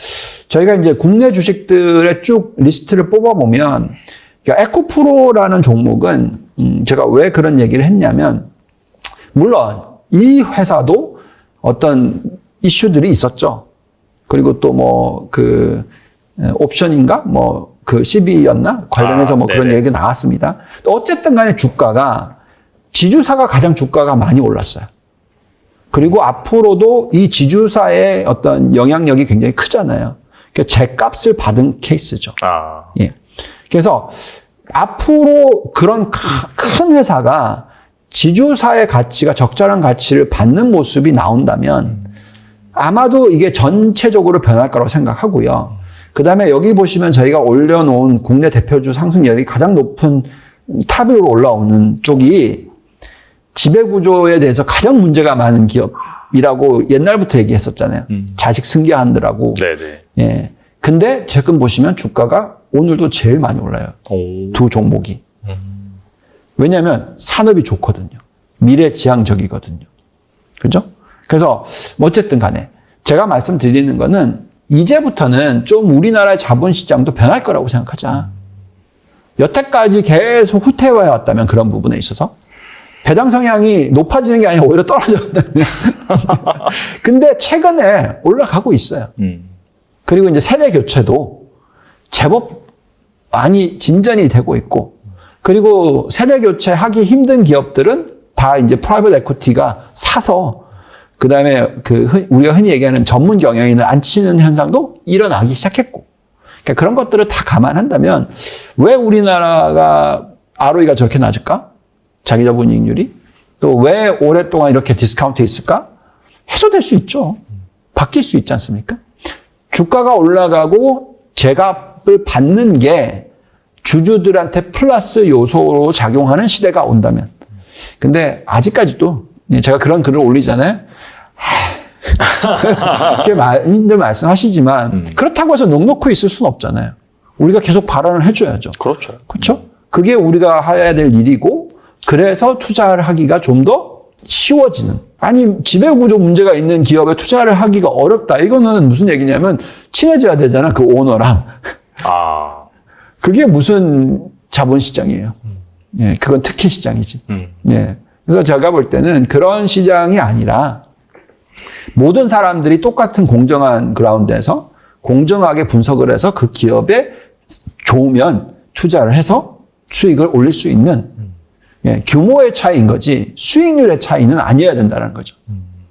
저희가 이제 국내 주식들의 쭉 리스트를 뽑아보면 에코프로라는 종목은 제가 왜 그런 얘기를 했냐면 물론 이 회사도 어떤 이슈들이 있었죠. 그리고 또 뭐 옵션인가 뭐 CB였나 관련해서 뭐 그런 얘기가 나왔습니다. 어쨌든 간에 주가가 지주사가 가장 주가가 많이 올랐어요. 그리고 앞으로도 이 지주사의 어떤 영향력이 굉장히 크잖아요. 그러니까 죗값을 받은 케이스죠. 예. 그래서 앞으로 그런 큰 회사가 지주사의 가치가 적절한 가치를 받는 모습이 나온다면 아마도 이게 전체적으로 변할 거라고 생각하고요. 그 다음에 여기 보시면 저희가 올려놓은 국내 대표주 상승률이 가장 높은 탑 위로 올라오는 쪽이 지배구조에 대해서 가장 문제가 많은 기업이라고 옛날부터 얘기했었잖아요. 자식 승계하느라고. 네네. 예. 근데 최근 보시면 주가가 오늘도 제일 많이 올라요. 두 종목이. 왜냐하면 산업이 좋거든요. 미래지향적이거든요. 그죠? 그래서 어쨌든 간에 제가 말씀드리는 거는 이제부터는 좀 우리나라의 자본시장도 변할 거라고 생각하자. 여태까지 계속 후퇴해 왔다면 그런 부분에 있어서 배당 성향이 높아지는 게 아니라 오히려 떨어졌다면 근데 최근에 올라가고 있어요. 그리고 이제 세대 교체도 제법 많이 진전이 되고 있고 그리고 세대 교체하기 힘든 기업들은 다 이제 프라이빗 에퀴티가 사서 그 다음에 우리가 흔히 얘기하는 전문 경영인을 안 치는 현상도 일어나기 시작했고. 그러니까 그런 것들을 다 감안한다면 왜 우리나라가 ROE가 저렇게 낮을까? 자기자본이익률이? 또 왜 오랫동안 이렇게 디스카운트 있을까? 해소될 수 있죠. 바뀔 수 있지 않습니까? 주가가 올라가고 제값을 받는 게 주주들한테 플러스 요소로 작용하는 시대가 온다면. 근데 아직까지도 제가 그런 글을 올리잖아요. 그렇게 많이들 말씀하시지만 그렇다고 해서 넉넉히 있을 수는 없잖아요. 우리가 계속 발언을 해줘야죠. 그렇죠. 그렇죠? 그게 우리가 해야 될 일이고 그래서 투자를 하기가 좀 더 쉬워지는. 아니 지배구조 문제가 있는 기업에 투자를 하기가 어렵다. 이거는 무슨 얘기냐면 친해져야 되잖아. 그 오너랑. 그게 무슨 자본시장이에요. 예, 그건 특혜 시장이지. 예. 그래서 제가 볼 때는 그런 시장이 아니라 모든 사람들이 똑같은 공정한 그라운드에서 공정하게 분석을 해서 그 기업에 좋으면 투자를 해서 수익을 올릴 수 있는 예, 규모의 차이인 거지 수익률의 차이는 아니어야 된다는 거죠.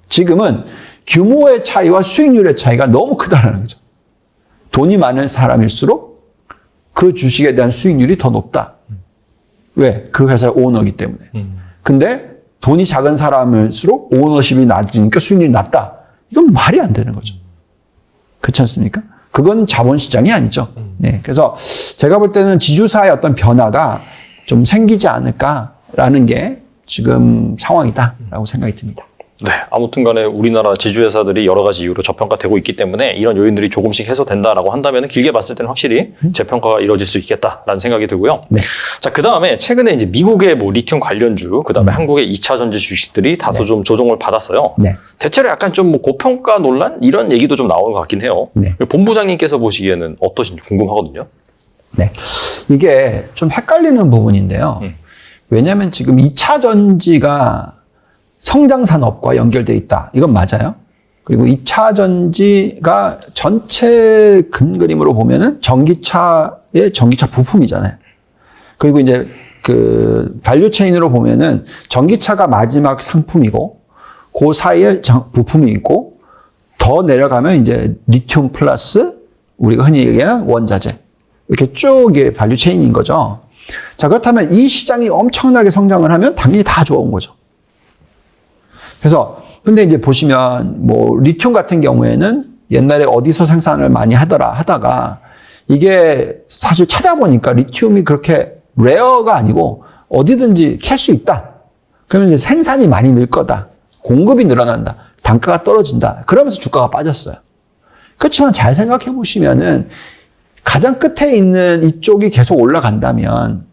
지금은 규모의 차이와 수익률의 차이가 너무 크다는 거죠. 돈이 많은 사람일수록 그 주식에 대한 수익률이 더 높다. 왜? 그 회사의 오너이기 때문에. 근데 돈이 작은 사람일수록 오너십이 낮으니까 수익률이 낮다. 이건 말이 안 되는 거죠. 그렇지 않습니까? 그건 자본시장이 아니죠. 네. 그래서 제가 볼 때는 지주사의 어떤 변화가 좀 생기지 않을까라는 게 지금 상황이다라고 생각이 듭니다. 네, 아무튼 간에 우리나라 지주회사들이 여러 가지 이유로 저평가되고 있기 때문에 이런 요인들이 조금씩 해소된다라고 한다면 길게 봤을 때는 확실히 재평가가 이루어질 수 있겠다라는 생각이 들고요. 네. 자, 그 다음에 최근에 이제 미국의 뭐 리튬 관련주, 그 다음에 한국의 2차 전지 주식들이 다소 좀 조정을 받았어요. 네. 대체로 약간 좀 뭐 고평가 논란? 이런 얘기도 좀 나오는 것 같긴 해요. 네. 본부장님께서 보시기에는 어떠신지 궁금하거든요. 네. 이게 좀 헷갈리는 부분인데요. 왜냐하면 지금 2차 전지가 성장 산업과 연결되어 있다. 이건 맞아요. 그리고 2차 전지가 전체 큰 그림으로 보면은 전기차의 전기차 부품이잖아요. 그리고 이제 그 밸류 체인으로 보면은 전기차가 마지막 상품이고 그 사이에 부품이 있고 더 내려가면 이제 리튬 플러스 우리가 흔히 얘기하는 원자재. 이렇게 쭉 이게 밸류 체인인 거죠. 자, 그렇다면 이 시장이 엄청나게 성장을 하면 당연히 다 좋은 거죠. 그래서 근데 이제 보시면 뭐 리튬 같은 경우에는 옛날에 어디서 생산을 많이 하다가 이게 사실 찾아보니까 리튬이 그렇게 레어가 아니고 어디든지 캘 수 있다. 그러면 이제 생산이 많이 늘 거다. 공급이 늘어난다. 단가가 떨어진다. 그러면서 주가가 빠졌어요. 그렇지만 잘 생각해 보시면은 가장 끝에 있는 이쪽이 계속 올라간다면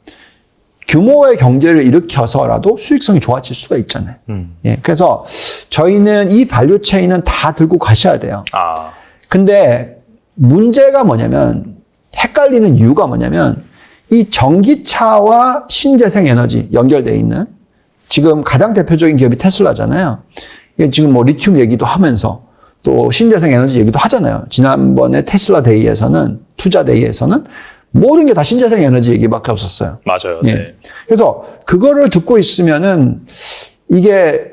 규모의 경제를 일으켜서라도 수익성이 좋아질 수가 있잖아요. 예, 그래서 저희는 이 밸류 체인은 다 들고 가셔야 돼요. 근데 문제가 뭐냐면 헷갈리는 이유가 뭐냐면 이 전기차와 신재생 에너지 연결되어 있는 지금 가장 대표적인 기업이 테슬라잖아요. 지금 뭐 리튬 얘기도 하면서 또 신재생 에너지 얘기도 하잖아요. 지난번에 테슬라 데이에서는 투자 데이에서는 모든 게 다 신재생 에너지 얘기밖에 없었어요. 맞아요. 예. 네. 그래서 그거를 듣고 있으면은 이게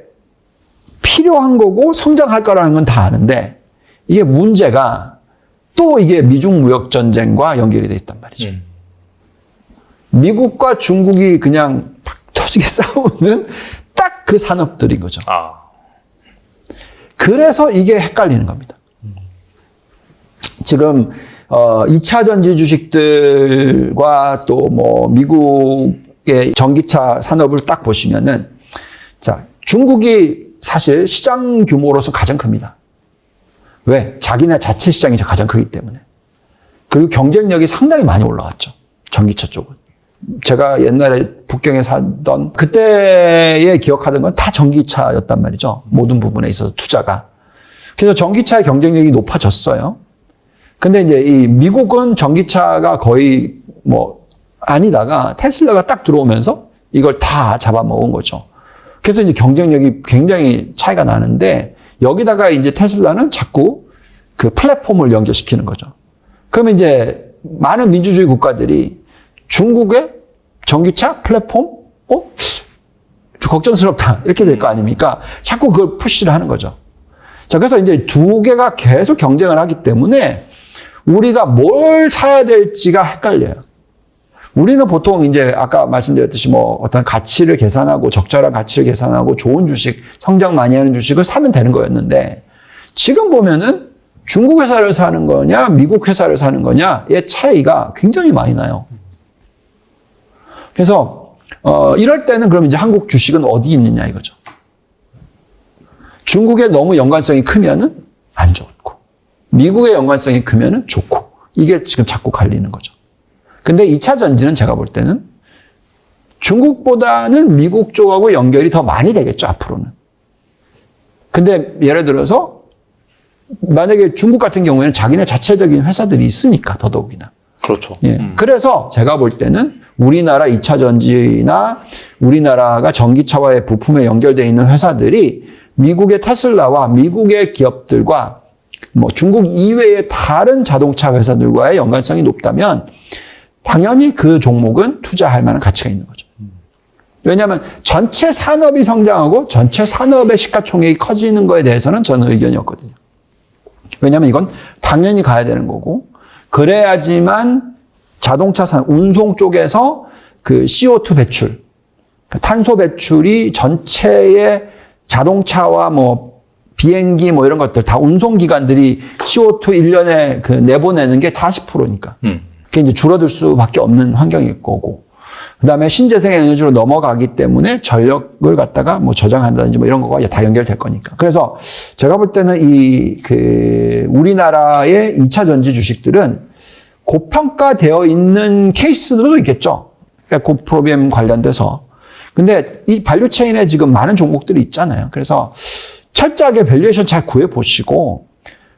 필요한 거고 성장할 거라는 건 다 아는데 이게 문제가 또 이게 미중 무역 전쟁과 연결이 돼 있단 말이죠. 미국과 중국이 그냥 탁 터지게 싸우는 딱 그 산업들인 거죠. 그래서 이게 헷갈리는 겁니다. 지금 2차 전지 주식들과 또 뭐 미국의 전기차 산업을 딱 보시면은 자, 중국이 사실 시장 규모로서 가장 큽니다. 왜? 자기네 자체 시장이 가장 크기 때문에. 그리고 경쟁력이 상당히 많이 올라갔죠. 전기차 쪽은. 제가 옛날에 북경에 살던 그때에 기억하던 건 다 전기차였단 말이죠. 모든 부분에 있어서 투자가. 그래서 전기차의 경쟁력이 높아졌어요. 근데 이제 이 미국은 전기차가 거의 뭐 아니다가 테슬라가 딱 들어오면서 이걸 다 잡아먹은 거죠. 그래서 이제 경쟁력이 굉장히 차이가 나는데 여기다가 이제 테슬라는 자꾸 그 플랫폼을 연결시키는 거죠. 그러면 이제 많은 민주주의 국가들이 중국의 전기차 플랫폼? 좀 걱정스럽다. 이렇게 될 거 아닙니까? 자꾸 그걸 푸시를 하는 거죠. 자, 그래서 이제 두 개가 계속 경쟁을 하기 때문에 우리가 뭘 사야 될지가 헷갈려요. 우리는 보통 이제 아까 말씀드렸듯이 뭐 어떤 가치를 계산하고 적절한 가치를 계산하고 좋은 주식, 성장 많이 하는 주식을 사면 되는 거였는데 지금 보면은 중국 회사를 사는 거냐, 미국 회사를 사는 거냐의 차이가 굉장히 많이 나요. 그래서 이럴 때는 그럼 이제 한국 주식은 어디 있느냐 이거죠. 중국에 너무 연관성이 크면은 안 좋고 미국의 연관성이 크면은 좋고 이게 지금 자꾸 갈리는 거죠. 근데 2차 전지는 제가 볼 때는 중국보다는 미국 쪽하고 연결이 더 많이 되겠죠, 앞으로는. 근데 예를 들어서 만약에 중국 같은 경우에는 자기네 자체적인 회사들이 있으니까 더더욱이나. 그렇죠. 예. 그래서 제가 볼 때는 우리나라 2차 전지나 우리나라가 전기차와의 부품에 연결되어 있는 회사들이 미국의 테슬라와 미국의 기업들과 뭐 중국 이외의 다른 자동차 회사들과의 연관성이 높다면 당연히 그 종목은 투자할 만한 가치가 있는 거죠. 왜냐하면 전체 산업이 성장하고 전체 산업의 시가총액이 커지는 거에 대해서는 저는 의견이 없거든요. 왜냐하면 이건 당연히 가야 되는 거고 그래야지만 자동차 운송 쪽에서 그 CO2 배출, 탄소 배출이 전체의 자동차와 뭐 비행기 뭐 이런 것들 다 운송기관들이 CO2 1년에 그 내보내는 게 다 10%니까. 그게 이제 줄어들 수밖에 없는 환경일 거고. 그다음에 신재생 에너지로 넘어가기 때문에 전력을 갖다가 뭐 저장한다든지 뭐 이런 거가 다 연결될 거니까. 그래서 제가 볼 때는 우리나라의 2차 전지 주식들은 고평가되어 있는 케이스들도 있겠죠. 에코프로비엠 관련돼서. 근데 이 밸류체인에 지금 많은 종목들이 있잖아요. 그래서 철저하게 밸류에이션 잘 구해보시고,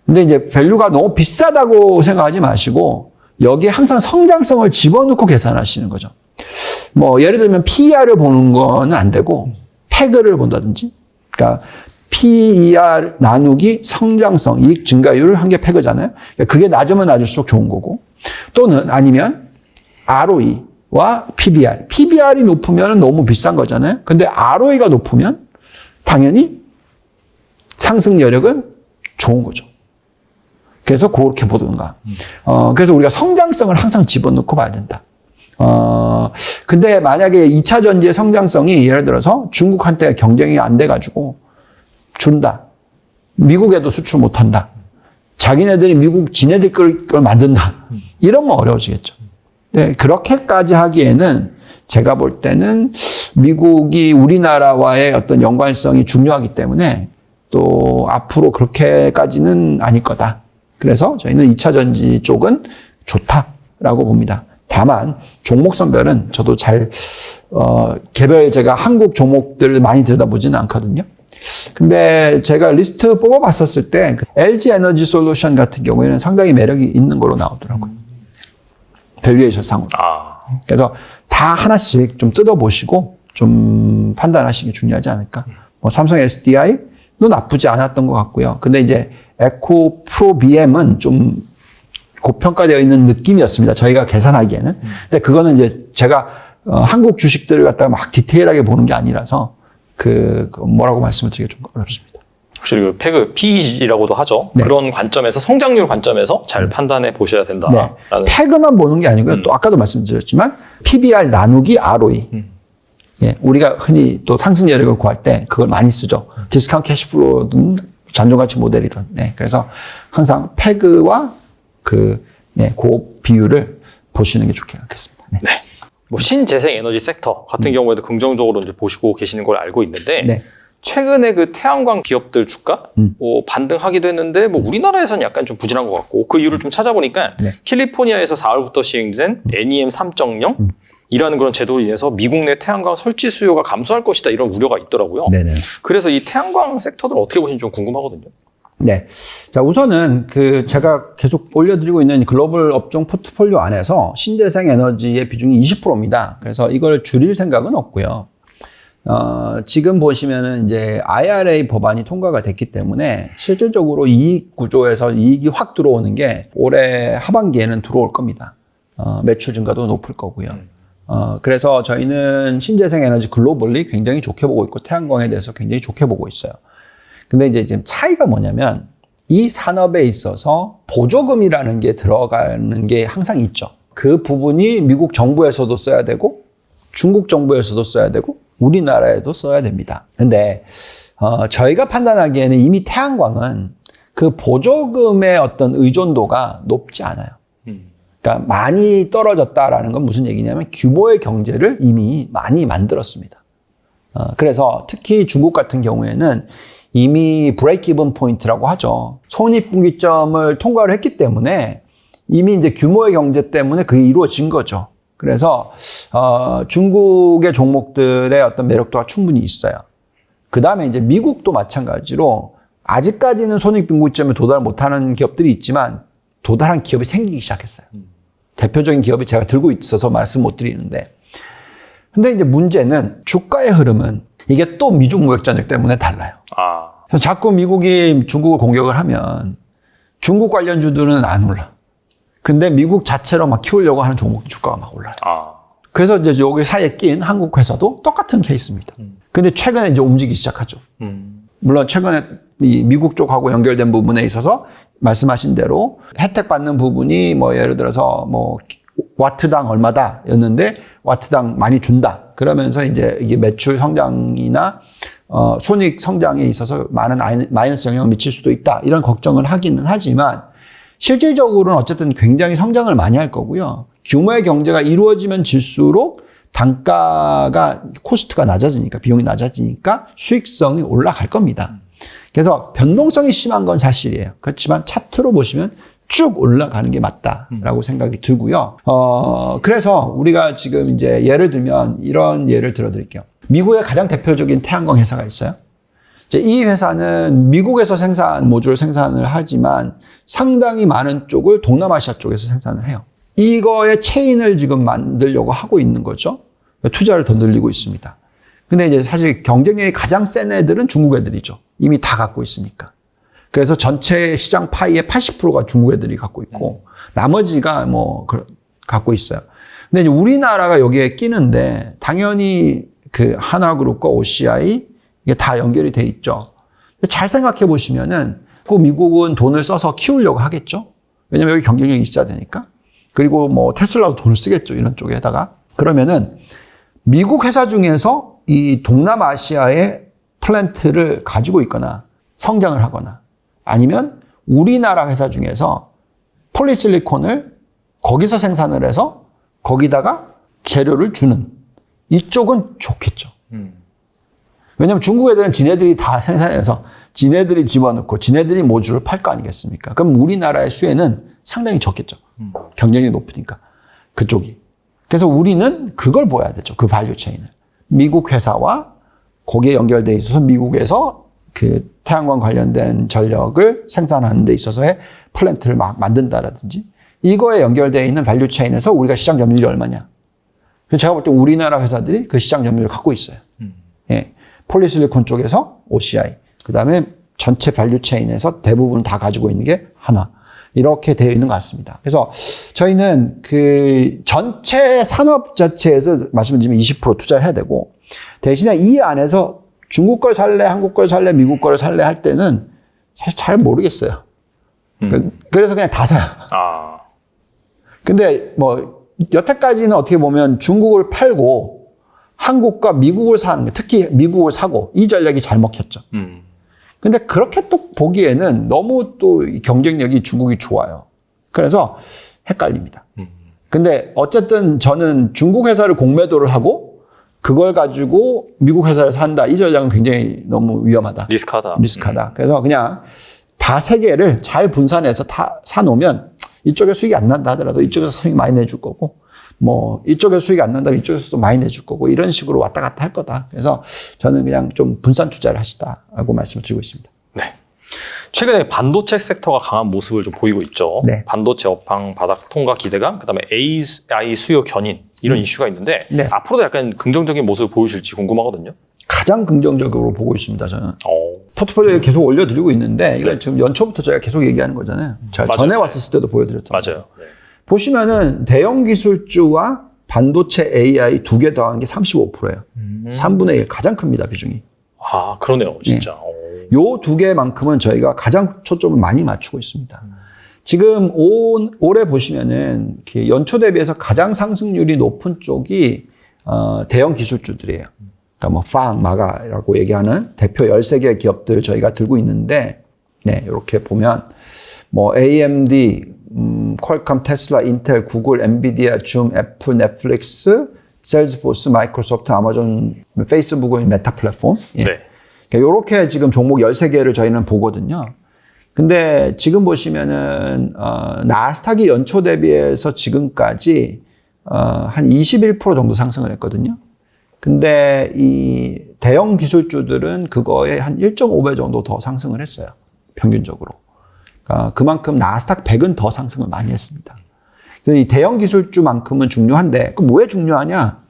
근데 이제 밸류가 너무 비싸다고 생각하지 마시고, 여기에 항상 성장성을 집어넣고 계산하시는 거죠. 뭐, 예를 들면 PER을 보는 거는 안 되고, PEG를 본다든지, 그러니까 PER 나누기 성장성, 이익 증가율을 한 게 PEG잖아요. 그러니까 그게 낮으면 낮을수록 좋은 거고, 또는 아니면 ROE와 PBR. PBR이 높으면 너무 비싼 거잖아요. 근데 ROE가 높으면 당연히 상승 여력은 좋은 거죠. 그래서 그렇게 보든가. 그래서 우리가 성장성을 항상 집어넣고 봐야 된다. 근데 만약에 2차 전지의 성장성이 예를 들어서 중국한테 경쟁이 안 돼가지고 준다. 미국에도 수출 못 한다. 자기네들이 지네들 걸 만든다. 이러면 어려워지겠죠. 네, 그렇게까지 하기에는 제가 볼 때는 미국이 우리나라와의 어떤 연관성이 중요하기 때문에 또 앞으로 그렇게까지는 아닐 거다. 그래서 저희는 2차 전지 쪽은 좋다라고 봅니다. 다만 종목 선별은 저도 개별 제가 한국 종목들을 많이 들여다보지는 않거든요. 근데 제가 리스트 뽑아봤었을 때 LG 에너지 솔루션 같은 경우에는 상당히 매력이 있는 걸로 나오더라고요. 밸류에이션 상으로. 그래서 다 하나씩 좀 뜯어보시고 좀 판단하시는 게 중요하지 않을까. 뭐 삼성 SDI도 나쁘지 않았던 것 같고요. 근데 이제 에코프로비엠은 좀 고평가되어 있는 느낌이었습니다. 저희가 계산하기에는. 근데 그거는 이제 제가 한국 주식들을 갖다가 막 디테일하게 보는 게 아니라서 뭐라고 말씀을 드리기가 좀 어렵습니다. 확실히 그 PEG, PEG라고도 하죠. 네. 그런 관점에서 성장률 관점에서 잘 판단해 보셔야 된다. 네. PEG만 보는 게 아니고요. 또 아까도 말씀드렸지만 PBR 나누기 ROE. 예, 우리가 흔히 또 상승 여력을 구할 때 그걸 많이 쓰죠. 디스카운트 캐시플로든 잔존가치 모델이든. 네. 그래서 항상 PEG와 그 비율을 보시는 게 좋겠습니다. 네. 네. 뭐 신재생 에너지 섹터 같은 경우에도 긍정적으로 이제 보시고 계시는 걸 알고 있는데 네. 최근에 그 태양광 기업들 주가 뭐 반등하기도 했는데 뭐 우리나라에서는 약간 좀 부진한 것 같고 그 이유를 좀 찾아보니까 네. 캘리포니아에서 4월부터 시행된 NEM 3.0 이라는 그런 제도로 인해서 미국 내 태양광 설치 수요가 감소할 것이다 이런 우려가 있더라고요. 네네. 그래서 이 태양광 섹터들 어떻게 보시는지 좀 궁금하거든요. 네. 자, 우선은 제가 계속 올려드리고 있는 글로벌 업종 포트폴리오 안에서 신재생 에너지의 비중이 20%입니다. 그래서 이걸 줄일 생각은 없고요. 지금 보시면은 이제 IRA 법안이 통과가 됐기 때문에 실질적으로 이익 구조에서 이익이 확 들어오는 게 올해 하반기에는 들어올 겁니다. 매출 증가도 높을 거고요. 그래서 저희는 신재생 에너지 글로벌리 굉장히 좋게 보고 있고 태양광에 대해서 굉장히 좋게 보고 있어요. 근데 이제 지금 차이가 뭐냐면 이 산업에 있어서 보조금이라는 게 들어가는 게 항상 있죠. 그 부분이 미국 정부에서도 써야 되고 중국 정부에서도 써야 되고 우리나라에도 써야 됩니다. 근데 저희가 판단하기에는 이미 태양광은 그 보조금의 어떤 의존도가 높지 않아요. 그러니까 많이 떨어졌다라는 건 무슨 얘기냐면 규모의 경제를 이미 많이 만들었습니다. 그래서 특히 중국 같은 경우에는 이미 브레이크 이븐 포인트라고 하죠. 손익분기점을 통과를 했기 때문에 이미 이제 규모의 경제 때문에 그게 이루어진 거죠. 그래서 중국의 종목들의 어떤 매력도가 충분히 있어요. 그 다음에 이제 미국도 마찬가지로 아직까지는 손익분기점에 도달 못하는 기업들이 있지만 도달한 기업이 생기기 시작했어요. 대표적인 기업이 제가 들고 있어서 말씀 못 드리는데, 근데 이제 문제는 주가의 흐름은 이게 또 미중 무역 전쟁 때문에 달라요. 그래서 자꾸 미국이 중국을 공격을 하면 중국 관련주들은 안 올라. 근데 미국 자체로 막 키우려고 하는 종목 주가가 막 올라요. 그래서 이제 여기 사이에 낀 한국 회사도 똑같은 케이스입니다. 근데 최근에 이제 움직이기 시작하죠. 물론 최근에 이 미국 쪽하고 연결된 부분에 있어서 말씀하신 대로 혜택 받는 부분이 뭐 예를 들어서 뭐 와트당 얼마다였는데 와트당 많이 준다. 그러면서 이제 이게 매출 성장이나 손익 성장에 있어서 많은 마이너스 영향을 미칠 수도 있다. 이런 걱정을 하기는 하지만 실질적으로는 어쨌든 굉장히 성장을 많이 할 거고요. 규모의 경제가 이루어지면 질수록 단가가 코스트가 낮아지니까 비용이 낮아지니까 수익성이 올라갈 겁니다. 그래서 변동성이 심한 건 사실이에요. 그렇지만 차트로 보시면 쭉 올라가는 게 맞다라고 생각이 들고요. 그래서 우리가 지금 이제 예를 들면 이런 예를 들어드릴게요. 미국의 가장 대표적인 태양광 회사가 있어요. 이제 이 회사는 미국에서 모듈 생산을 하지만 상당히 많은 쪽을 동남아시아 쪽에서 생산을 해요. 이거의 체인을 지금 만들려고 하고 있는 거죠. 투자를 더 늘리고 있습니다. 근데 이제 사실 경쟁력이 가장 센 애들은 중국 애들이죠. 이미 다 갖고 있으니까. 그래서 전체 시장 파이의 80%가 중국 애들이 갖고 있고, 나머지가 갖고 있어요. 근데 이제 우리나라가 여기에 끼는데, 당연히 그 하나그룹과 OCI, 이게 다 연결이 돼 있죠. 잘 생각해 보시면은, 그 미국은 돈을 써서 키우려고 하겠죠. 왜냐면 여기 경쟁력이 있어야 되니까. 그리고 테슬라도 돈을 쓰겠죠. 이런 쪽에다가. 그러면은, 미국 회사 중에서 이 동남아시아의 플랜트를 가지고 있거나, 성장을 하거나, 아니면 우리나라 회사 중에서 폴리실리콘을 거기서 생산을 해서 거기다가 재료를 주는 이쪽은 좋겠죠. 왜냐하면 중국 애들은 지네들이 다 생산해서 지네들이 집어넣고 지네들이 모듈을 팔 거 아니겠습니까? 그럼 우리나라의 수혜는 상당히 적겠죠. 경쟁력이 높으니까 그쪽이. 그래서 우리는 그걸 보여야 되죠. 그 밸류 체인을. 미국 회사와 거기에 연결돼 있어서 미국에서 그 태양광 관련된 전력을 생산하는 데 있어서의 플랜트를 막 만든다라든지 이거에 연결되어 있는 밸류 체인에서 우리가 시장 점유율이 얼마냐. 제가 볼 때 우리나라 회사들이 그 시장 점유율을 갖고 있어요. 예. 폴리실리콘 쪽에서 OCI, 그 다음에 전체 밸류 체인에서 대부분 다 가지고 있는 게 하나. 이렇게 되어 있는 것 같습니다. 그래서 저희는 그 전체 산업 자체에서 말씀드리면 20% 투자를 해야 되고 대신에 이 안에서 중국 걸 살래, 한국 걸 살래, 미국 걸 살래 할 때는 사실 잘 모르겠어요. 그래서 그냥 다 사요. 근데 여태까지는 어떻게 보면 중국을 팔고 한국과 미국을 사는, 특히 미국을 사고 이 전략이 잘 먹혔죠. 근데 그렇게 또 보기에는 너무 또 경쟁력이 중국이 좋아요. 그래서 헷갈립니다. 근데 어쨌든 저는 중국 회사를 공매도를 하고 그걸 가지고 미국 회사를 산다. 이 전략은 굉장히 너무 위험하다. 리스크하다. 그래서 그냥 다 세 개를 잘 분산해서 다 사놓으면 이쪽에 수익이 안 난다 하더라도 이쪽에서 수익 많이 내줄 거고 이쪽에 수익이 안 난다면 이쪽에서도 많이 내줄 거고 이런 식으로 왔다 갔다 할 거다. 그래서 저는 그냥 좀 분산 투자를 하시다라고 말씀을 드리고 있습니다. 네. 최근에 반도체 섹터가 강한 모습을 좀 보이고 있죠. 네. 반도체 업황 바닥 통과 기대감, 그다음에 AI 수요 견인 이런 이슈가 있는데 네. 앞으로도 약간 긍정적인 모습을 보여줄지 궁금하거든요. 가장 긍정적으로 보고 있습니다. 저는. 포트폴리오에 계속 올려드리고 있는데 이건 지금 연초부터 제가 계속 얘기하는 거잖아요. 제가 맞아요. 전에 왔었을 때도 보여드렸잖아요. 맞아요. 네. 보시면은 대형 기술주와 반도체 AI 두 개 더한 게 35%예요. 3분의 1 가장 큽니다. 비중이. 그러네요. 진짜. 요 두 개만큼은 저희가 가장 초점을 많이 맞추고 있습니다. 지금 올해 보시면은 연초 대비해서 가장 상승률이 높은 쪽이 대형 기술주들이에요. 그러니까 마가라고 얘기하는 대표 13개 기업들 저희가 들고 있는데, 네, 이렇게 보면 AMD, 퀄컴, 테슬라, 인텔, 구글, 엔비디아, 줌, 애플, 넷플릭스, 셀즈포스, 마이크로소프트, 아마존, 페이스북은 메타 플랫폼. 예. 네. 이렇게 지금 종목 13개를 저희는 보거든요. 근데 지금 보시면은, 나스닥이 연초 대비해서 지금까지, 한 21% 정도 상승을 했거든요. 근데 이 대형 기술주들은 그거에 한 1.5배 정도 더 상승을 했어요. 평균적으로. 그러니까 그만큼 나스닥 100은 더 상승을 많이 했습니다. 그래서 이 대형 기술주만큼은 중요한데, 그럼 왜 중요하냐?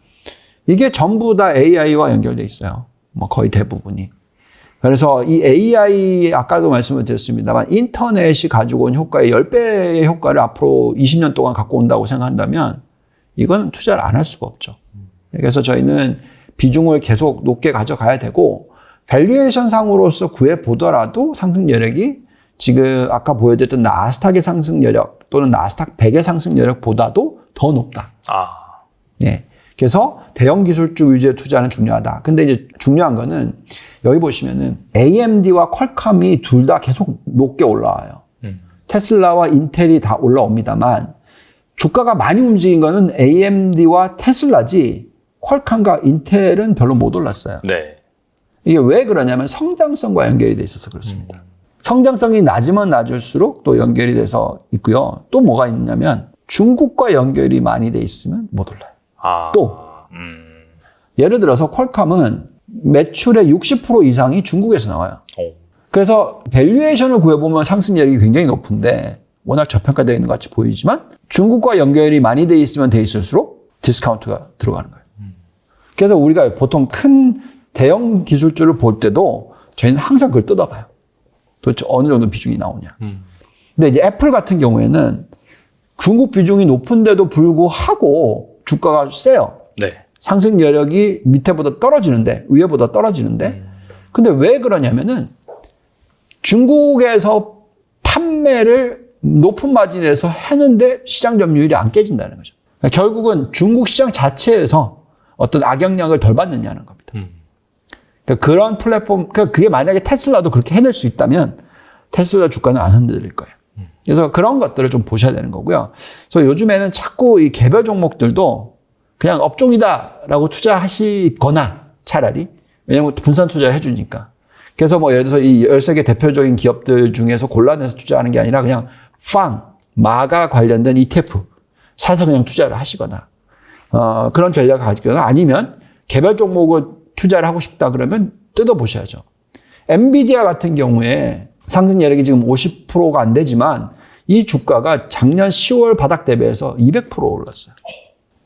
이게 전부 다 AI와 연결돼 있어요. 거의 대부분이. 그래서 이 AI, 아까도 말씀을 드렸습니다만, 인터넷이 가지고 온 효과의 10배의 효과를 앞으로 20년 동안 갖고 온다고 생각한다면, 이건 투자를 안 할 수가 없죠. 그래서 저희는 비중을 계속 높게 가져가야 되고, 밸류에이션 상으로서 구해보더라도 상승 여력이 지금 아까 보여드렸던 나스닥의 상승 여력 또는 나스닥 100의 상승 여력보다도 더 높다. 네. 그래서 대형 기술주 위주의 투자는 중요하다. 근데 이제 중요한 거는 여기 보시면은 AMD와 퀄컴이 둘 다 계속 높게 올라와요. 테슬라와 인텔이 다 올라옵니다만 주가가 많이 움직인 거는 AMD와 테슬라지 퀄컴과 인텔은 별로 못 올랐어요. 네. 이게 왜 그러냐면 성장성과 연결이 돼 있어서 그렇습니다. 성장성이 낮으면 낮을수록 또 연결이 돼서 있고요. 또 뭐가 있냐면 중국과 연결이 많이 돼 있으면 못 올라요. 또 예를 들어서 퀄컴은 매출의 60% 이상이 중국에서 나와요. 그래서 밸류에이션을 구해보면 상승률이 굉장히 높은데 워낙 저평가되어 있는 것 같이 보이지만 중국과 연결이 많이 돼 있으면 돼 있을수록 디스카운트가 들어가는 거예요. 그래서 우리가 보통 큰 대형 기술주를 볼 때도 저희는 항상 그걸 뜯어봐요. 도대체 어느 정도 비중이 나오냐. 근데 이제 애플 같은 경우에는 중국 비중이 높은데도 불구하고 주가가 세요. 네. 상승 여력이 밑에보다 떨어지는데, 위에보다 떨어지는데. 근데 왜 그러냐면은 중국에서 판매를 높은 마진에서 했는데 시장 점유율이 안 깨진다는 거죠. 그러니까 결국은 중국 시장 자체에서 어떤 악영향을 덜 받느냐는 겁니다. 그러니까 그런 플랫폼, 그러니까 그게 만약에 테슬라도 그렇게 해낼 수 있다면 테슬라 주가는 안 흔들릴 거예요. 그래서 그런 것들을 좀 보셔야 되는 거고요. 그래서 요즘에는 자꾸 이 개별 종목들도 그냥 업종이다라고 투자하시거나 차라리, 왜냐면 분산 투자를 해주니까. 그래서 뭐 예를 들어서 이 13개 대표적인 기업들 중에서 골라내서 투자하는 게 아니라 그냥 마가 관련된 ETF 사서 그냥 투자를 하시거나, 그런 전략을 가지거나 아니면 개별 종목을 투자를 하고 싶다 그러면 뜯어보셔야죠. 엔비디아 같은 경우에 상승 여력이 지금 50%가 안 되지만 이 주가가 작년 10월 바닥 대비해서 200% 올랐어요.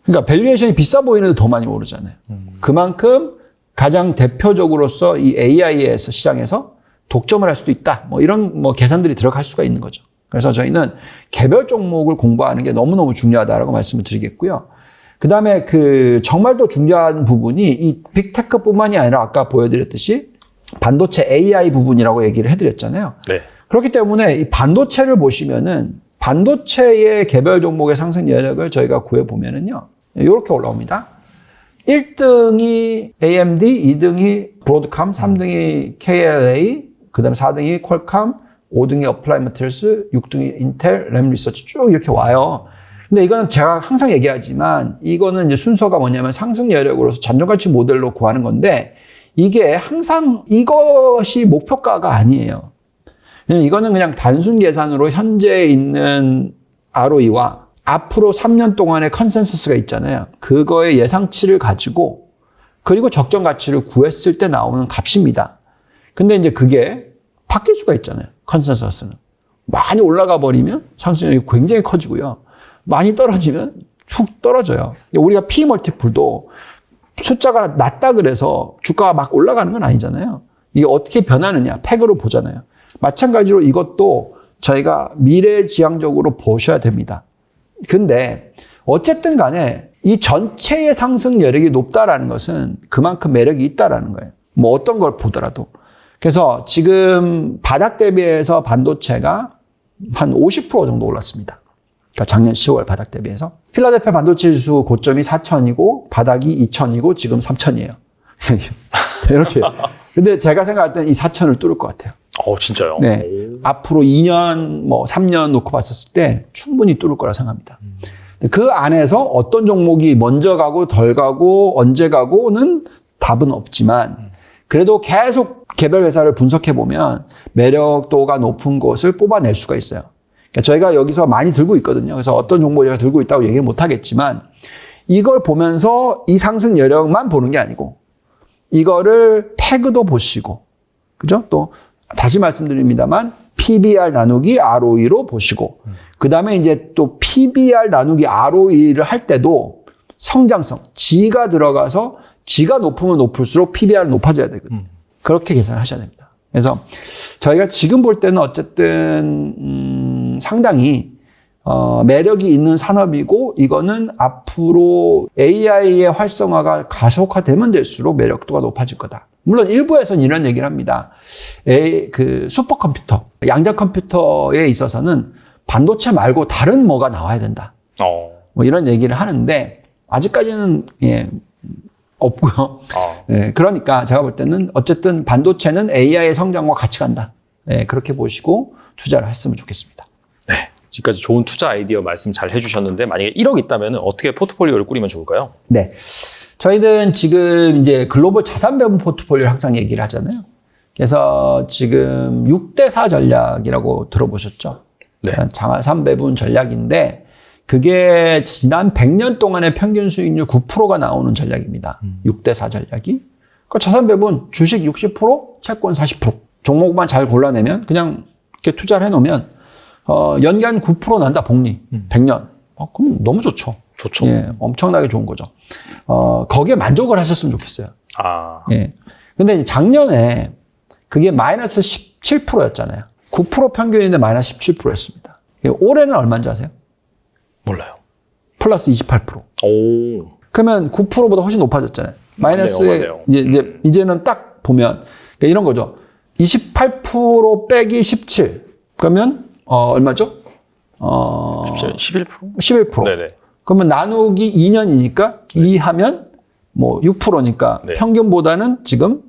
그러니까 밸류에이션이 비싸 보이는데 더 많이 오르잖아요. 그만큼 가장 대표적으로서 이 AI에서 시장에서 독점을 할 수도 있다. 뭐 이런 뭐 계산들이 들어갈 수가 있는 거죠. 그래서 저희는 개별 종목을 공부하는 게 너무너무 중요하다라고 말씀을 드리겠고요. 그 다음에 정말 더 중요한 부분이 이 빅테크뿐만이 아니라 아까 보여드렸듯이 반도체 AI 부분이라고 얘기를 해드렸잖아요. 네. 그렇기 때문에 이 반도체를 보시면은 반도체의 개별 종목의 상승 여력을 저희가 구해보면은요. 이렇게 올라옵니다. 1등이 AMD, 2등이 브로드컴, 3등이 KLA, 그 다음에 4등이 퀄컴, 5등이 어플라이 매트리얼스, 6등이 인텔, 램 리서치 쭉 이렇게 와요. 근데 이거는 제가 항상 얘기하지만 이거는 이제 순서가 뭐냐면 상승 여력으로서 잔존가치 모델로 구하는 건데 이게 항상 이것이 목표가가 아니에요. 이거는 그냥 단순 계산으로 현재 있는 ROE와 앞으로 3년 동안의 컨센서스가 있잖아요. 그거의 예상치를 가지고 그리고 적정 가치를 구했을 때 나오는 값입니다. 근데 이제 그게 바뀔 수가 있잖아요. 컨센서스는. 많이 올라가 버리면 상승률이 굉장히 커지고요. 많이 떨어지면 훅 떨어져요. 우리가 P 멀티플도 숫자가 낮다 그래서 주가가 막 올라가는 건 아니잖아요. 이게 어떻게 변하느냐 팩으로 보잖아요. 마찬가지로 이것도 저희가 미래지향적으로 보셔야 됩니다. 근데 어쨌든 간에 이 전체의 상승 여력이 높다라는 것은 그만큼 매력이 있다라는 거예요. 뭐 어떤 걸 보더라도. 그래서 지금 바닥 대비해서 반도체가 한 50% 정도 올랐습니다. 그러니까 작년 10월 바닥 대비해서. 필라델피아 반도체 지수 고점이 4,000이고 바닥이 2,000이고 지금 3,000이에요. 이렇게. 근데 제가 생각할 때는 이 4,000을 뚫을 것 같아요. 진짜요? 네. 앞으로 2년, 뭐 3년 놓고 봤었을 때 충분히 뚫을 거라 생각합니다. 그 안에서 어떤 종목이 먼저 가고 덜 가고 언제 가고는 답은 없지만 그래도 계속 개별 회사를 분석해 보면 매력도가 높은 것을 뽑아낼 수가 있어요. 그러니까 저희가 여기서 많이 들고 있거든요. 그래서 어떤 종목을 제가 들고 있다고 얘기는 못 하겠지만 이걸 보면서 이 상승 여력만 보는 게 아니고 이거를 패그도 보시고 그죠? 또 다시 말씀드립니다만 PBR 나누기 ROE로 보시고 그 다음에 이제 또 PBR 나누기 ROE를 할 때도 성장성, G가 들어가서 G가 높으면 높을수록 PBR은 높아져야 되거든요. 그렇게 계산하셔야 됩니다. 그래서 저희가 지금 볼 때는 어쨌든 상당히 매력이 있는 산업이고 이거는 앞으로 AI의 활성화가 가속화되면 될수록 매력도가 높아질 거다. 물론 일부에서는 이런 얘기를 합니다. 슈퍼컴퓨터, 양자 컴퓨터에 있어서는 반도체 말고 다른 뭐가 나와야 된다. 뭐 이런 얘기를 하는데 아직까지는 없고요. 그러니까 제가 볼 때는 어쨌든 반도체는 AI의 성장과 같이 간다. 그렇게 보시고 투자를 했으면 좋겠습니다. 네. 지금까지 좋은 투자 아이디어 말씀 잘 해주셨는데 만약에 1억 있다면 어떻게 포트폴리오를 꾸리면 좋을까요? 네. 저희는 지금 이제 글로벌 자산 배분 포트폴리오를 항상 얘기를 하잖아요. 그래서 지금 6대4 전략이라고 들어보셨죠? 네. 자산 배분 전략인데 그게 지난 100년 동안의 평균 수익률 9%가 나오는 전략입니다. 6대4 전략이. 그러니까 자산 배분 주식 60%, 채권 40%. 종목만 잘 골라내면 그냥 이렇게 투자를 해놓으면 연간 9% 난다 복리. 100년. 그럼 너무 좋죠. 좋죠. 예, 엄청나게 좋은 거죠. 거기에 만족을 하셨으면 좋겠어요. 아. 예. 근데 이제 작년에 그게 마이너스 17%였잖아요. 9% 평균인데 마이너스 17%였습니다. 올해는 얼마인지 아세요? 몰라요. 플러스 28%. 오. 그러면 9%보다 훨씬 높아졌잖아요. 마이너스에 맞네요. 이제는 딱 보면 그러니까 이런 거죠. 28% 빼기 17. 그러면 얼마죠? 11%? 11%. 네네. 그러면 나누기 2년이니까 2 하면 뭐 6%니까 네. 평균보다는 지금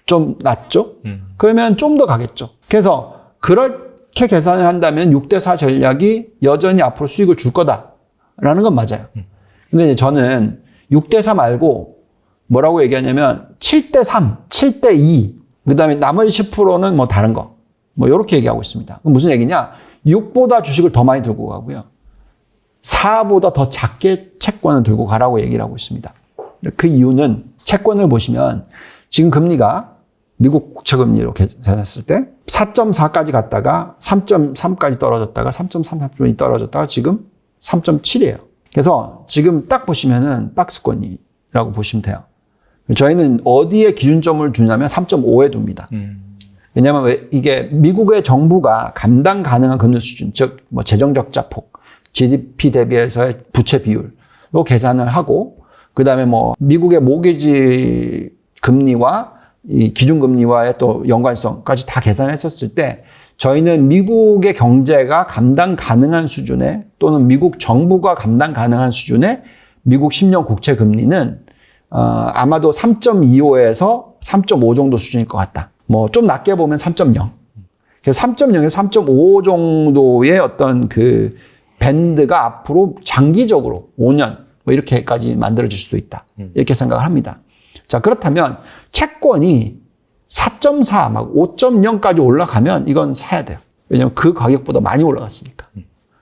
좀 낮죠? 그러면 좀 더 가겠죠. 그래서 그렇게 계산을 한다면 6대4 전략이 여전히 앞으로 수익을 줄 거다라는 건 맞아요. 근데 이제 저는 6대4 말고 뭐라고 얘기하냐면 7대3, 7대2, 그 다음에 나머지 10%는 뭐 다른 거. 뭐 이렇게 얘기하고 있습니다. 그럼 무슨 얘기냐? 6보다 주식을 더 많이 들고 가고요. 4보다 더 작게 채권을 들고 가라고 얘기를 하고 있습니다. 그 이유는 채권을 보시면 지금 금리가 미국 국채 금리로 계산했을 때 4.4까지 갔다가 3.3까지 떨어졌다가 3.33이 떨어졌다가 지금 3.7이에요. 그래서 지금 딱 보시면은 박스권이라고 보시면 돼요. 저희는 어디에 기준점을 두냐면 3.5에 둡니다. 왜냐하면 왜 이게 미국의 정부가 감당 가능한 금리 수준, 즉 뭐 재정 적자폭, GDP 대비해서의 부채 비율로 계산을 하고, 그 다음에 뭐 미국의 모기지 금리와 이 기준 금리와의 또 연관성까지 다 계산했었을 때, 저희는 미국의 경제가 감당 가능한 수준의 또는 미국 정부가 감당 가능한 수준의 미국 10년 국채 금리는 아마도 3.25에서 3.5 정도 수준일 것 같다. 뭐 좀 낮게 보면 3.0. 그래서 3.0에서 3.5 정도의 어떤 그 밴드가 앞으로 장기적으로 5년 뭐 이렇게까지 만들어질 수도 있다. 이렇게 생각을 합니다. 자, 그렇다면 채권이 4.4, 막 5.0까지 올라가면 이건 사야 돼요. 왜냐하면 그 가격보다 많이 올라갔으니까.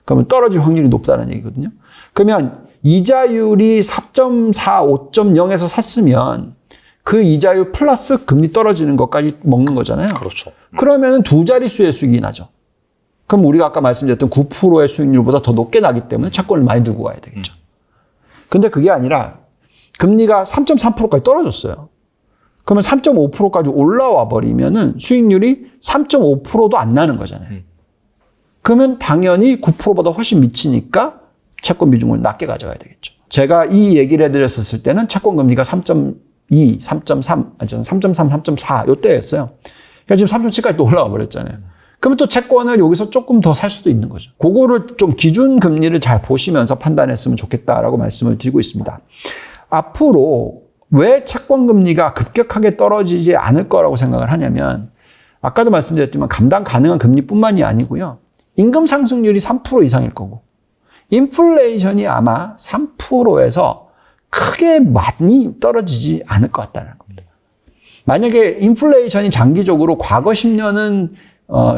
그러면 떨어질 확률이 높다는 얘기거든요. 그러면 이자율이 4.4, 5.0에서 샀으면 그 이자율 플러스 금리 떨어지는 것까지 먹는 거잖아요. 그렇죠. 그러면 두 자릿수의 수익이 나죠. 그럼 우리가 아까 말씀드렸던 9%의 수익률보다 더 높게 나기 때문에 채권을 많이 들고 가야 되겠죠. 근데 그게 아니라 금리가 3.3%까지 떨어졌어요. 그러면 3.5%까지 올라와 버리면은 수익률이 3.5%도 안 나는 거잖아요. 그러면 당연히 9%보다 훨씬 미치니까 채권 비중을 낮게 가져가야 되겠죠. 제가 이 얘기를 해드렸었을 때는 채권 금리가 3.2, 3.3, 3.3, 3.4 요때였어요. 그러니까 지금 3.7까지 또 올라와 버렸잖아요. 그러면 또 채권을 여기서 조금 더 살 수도 있는 거죠. 그거를 좀 기준 금리를 잘 보시면서 판단했으면 좋겠다라고 말씀을 드리고 있습니다. 앞으로 왜 채권 금리가 급격하게 떨어지지 않을 거라고 생각을 하냐면 아까도 말씀드렸지만 감당 가능한 금리뿐만이 아니고요. 임금 상승률이 3% 이상일 거고 인플레이션이 아마 3%에서 크게 많이 떨어지지 않을 것 같다는 겁니다. 만약에 인플레이션이 장기적으로 과거 10년은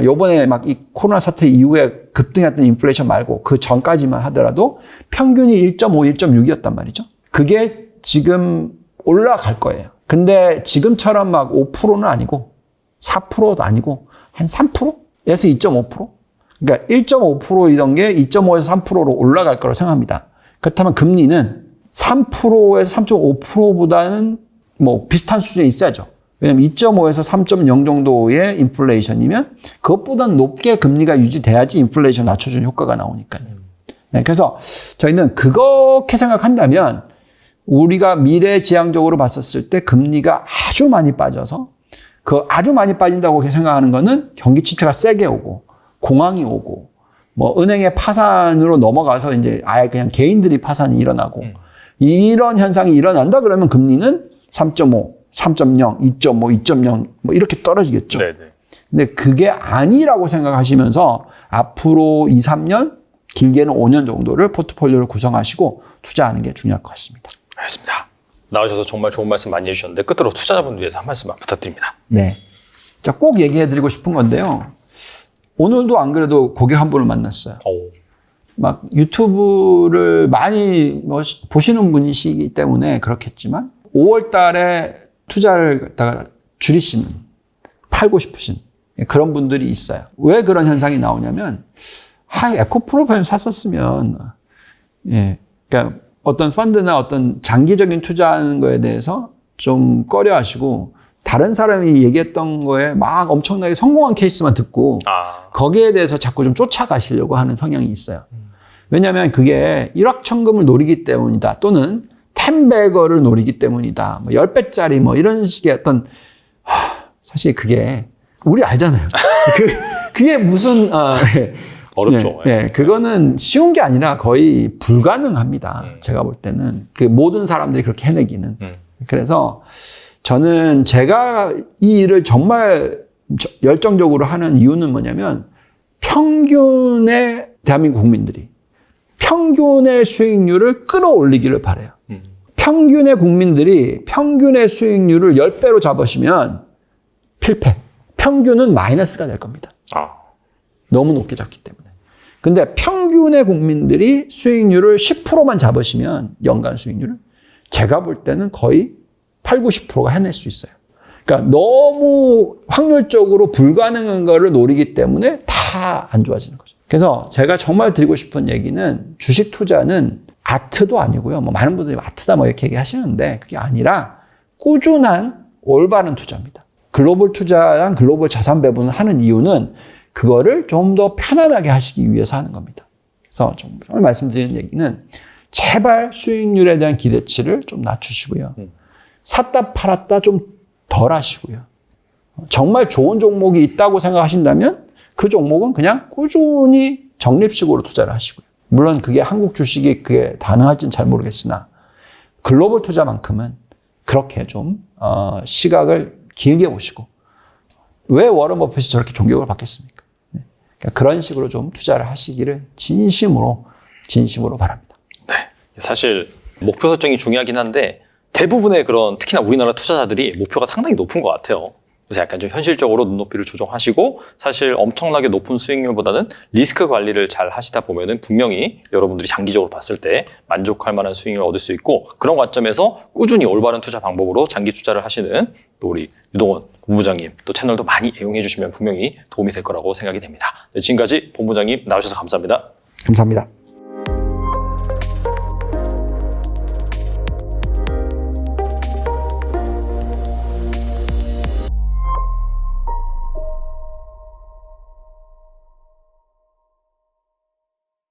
요번에 막 이 코로나 사태 이후에 급등했던 인플레이션 말고 그 전까지만 하더라도 평균이 1.5, 1.6이었단 말이죠. 그게 지금 올라갈 거예요. 근데 지금처럼 막 5%는 아니고 4%도 아니고 한 3%에서 2.5%? 그러니까 1.5%이던 게 2.5에서 3%로 올라갈 거라고 생각합니다. 그렇다면 금리는 3%에서 3.5%보다는 뭐 비슷한 수준에 있어야죠. 왜냐면 2.5에서 3.0 정도의 인플레이션이면 그것보다는 높게 금리가 유지돼야지 인플레이션 낮춰주는 효과가 나오니까요. 네, 그래서 저희는 그렇게 생각한다면 우리가 미래지향적으로 봤었을 때 금리가 아주 많이 빠져서 그 아주 많이 빠진다고 생각하는 거는 경기 침체가 세게 오고 공황이 오고 뭐 은행의 파산으로 넘어가서 이제 아예 그냥 개인들이 파산이 일어나고 이런 현상이 일어난다 그러면 금리는 3.5, 3.0, 2.5, 2.0 뭐 이렇게 떨어지겠죠. 네네. 근데 그게 아니라고 생각하시면서 앞으로 2, 3년 길게는 5년 정도를 포트폴리오를 구성하시고 투자하는 게 중요할 것 같습니다. 알겠습니다. 나오셔서 정말 좋은 말씀 많이 해주셨는데 끝으로 투자자분들 위해서 한 말씀만 부탁드립니다. 네. 자, 꼭 얘기해드리고 싶은 건데요. 오늘도 안 그래도 고객 한 분을 만났어요. 막 유튜브를 많이 보시는 분이시기 때문에 그렇겠지만 5월 달에 투자를 갖다가 줄이시는, 팔고 싶으신 그런 분들이 있어요. 왜 그런 현상이 나오냐면 에코프로파일 샀었으면 그러니까 어떤 펀드나 어떤 장기적인 투자하는 거에 대해서 좀 꺼려 하시고 다른 사람이 얘기했던 거에 막 엄청나게 성공한 케이스만 듣고 거기에 대해서 자꾸 좀 쫓아가시려고 하는 성향이 있어요. 왜냐하면 그게 일확천금을 노리기 때문이다. 또는 10배거를 노리기 때문이다. 10배짜리 이런 식의 어떤 사실 그게 우리 알잖아요. 그게 무슨 어렵죠. 네, 그거는 쉬운 게 아니라 거의 불가능합니다. 제가 볼 때는 그 모든 사람들이 그렇게 해내기는. 그래서 저는 제가 이 일을 정말 열정적으로 하는 이유는 뭐냐면 평균의 대한민국 국민들이 평균의 수익률을 끌어올리기를 바라요. 평균의 국민들이 평균의 수익률을 10배로 잡으시면 필패. 평균은 마이너스가 될 겁니다. 너무 높게 잡기 때문에. 근데 평균의 국민들이 수익률을 10%만 잡으시면 연간 수익률을 제가 볼 때는 거의 8, 90%가 해낼 수 있어요. 그러니까 너무 확률적으로 불가능한 거를 노리기 때문에 다 안 좋아지는 거죠. 그래서 제가 정말 드리고 싶은 얘기는 주식 투자는 아트도 아니고요. 많은 분들이 아트다 이렇게 얘기하시는데 그게 아니라 꾸준한 올바른 투자입니다. 글로벌 투자랑 글로벌 자산 배분을 하는 이유는 그거를 좀 더 편안하게 하시기 위해서 하는 겁니다. 그래서 정말 말씀드리는 얘기는 제발 수익률에 대한 기대치를 좀 낮추시고요. 샀다 팔았다 좀 덜 하시고요. 정말 좋은 종목이 있다고 생각하신다면 그 종목은 그냥 꾸준히 적립식으로 투자를 하시고요. 물론 그게 한국 주식이 그게 가능할지는 잘 모르겠으나 글로벌 투자만큼은 그렇게 좀 시각을 길게 보시고 왜 워런 버핏이 저렇게 존경을 받겠습니까? 그러니까 그런 식으로 좀 투자를 하시기를 진심으로 바랍니다. 네, 사실 목표 설정이 중요하긴 한데 대부분의 그런 특히나 우리나라 투자자들이 목표가 상당히 높은 것 같아요. 그래서 약간 좀 현실적으로 눈높이를 조정하시고 사실 엄청나게 높은 수익률보다는 리스크 관리를 잘 하시다 보면은 분명히 여러분들이 장기적으로 봤을 때 만족할 만한 수익률을 얻을 수 있고 그런 관점에서 꾸준히 올바른 투자 방법으로 장기 투자를 하시는 또 우리 유동원 본부장님 또 채널도 많이 애용해 주시면 분명히 도움이 될 거라고 생각이 됩니다. 네, 지금까지 본부장님 나오셔서 감사합니다. 감사합니다.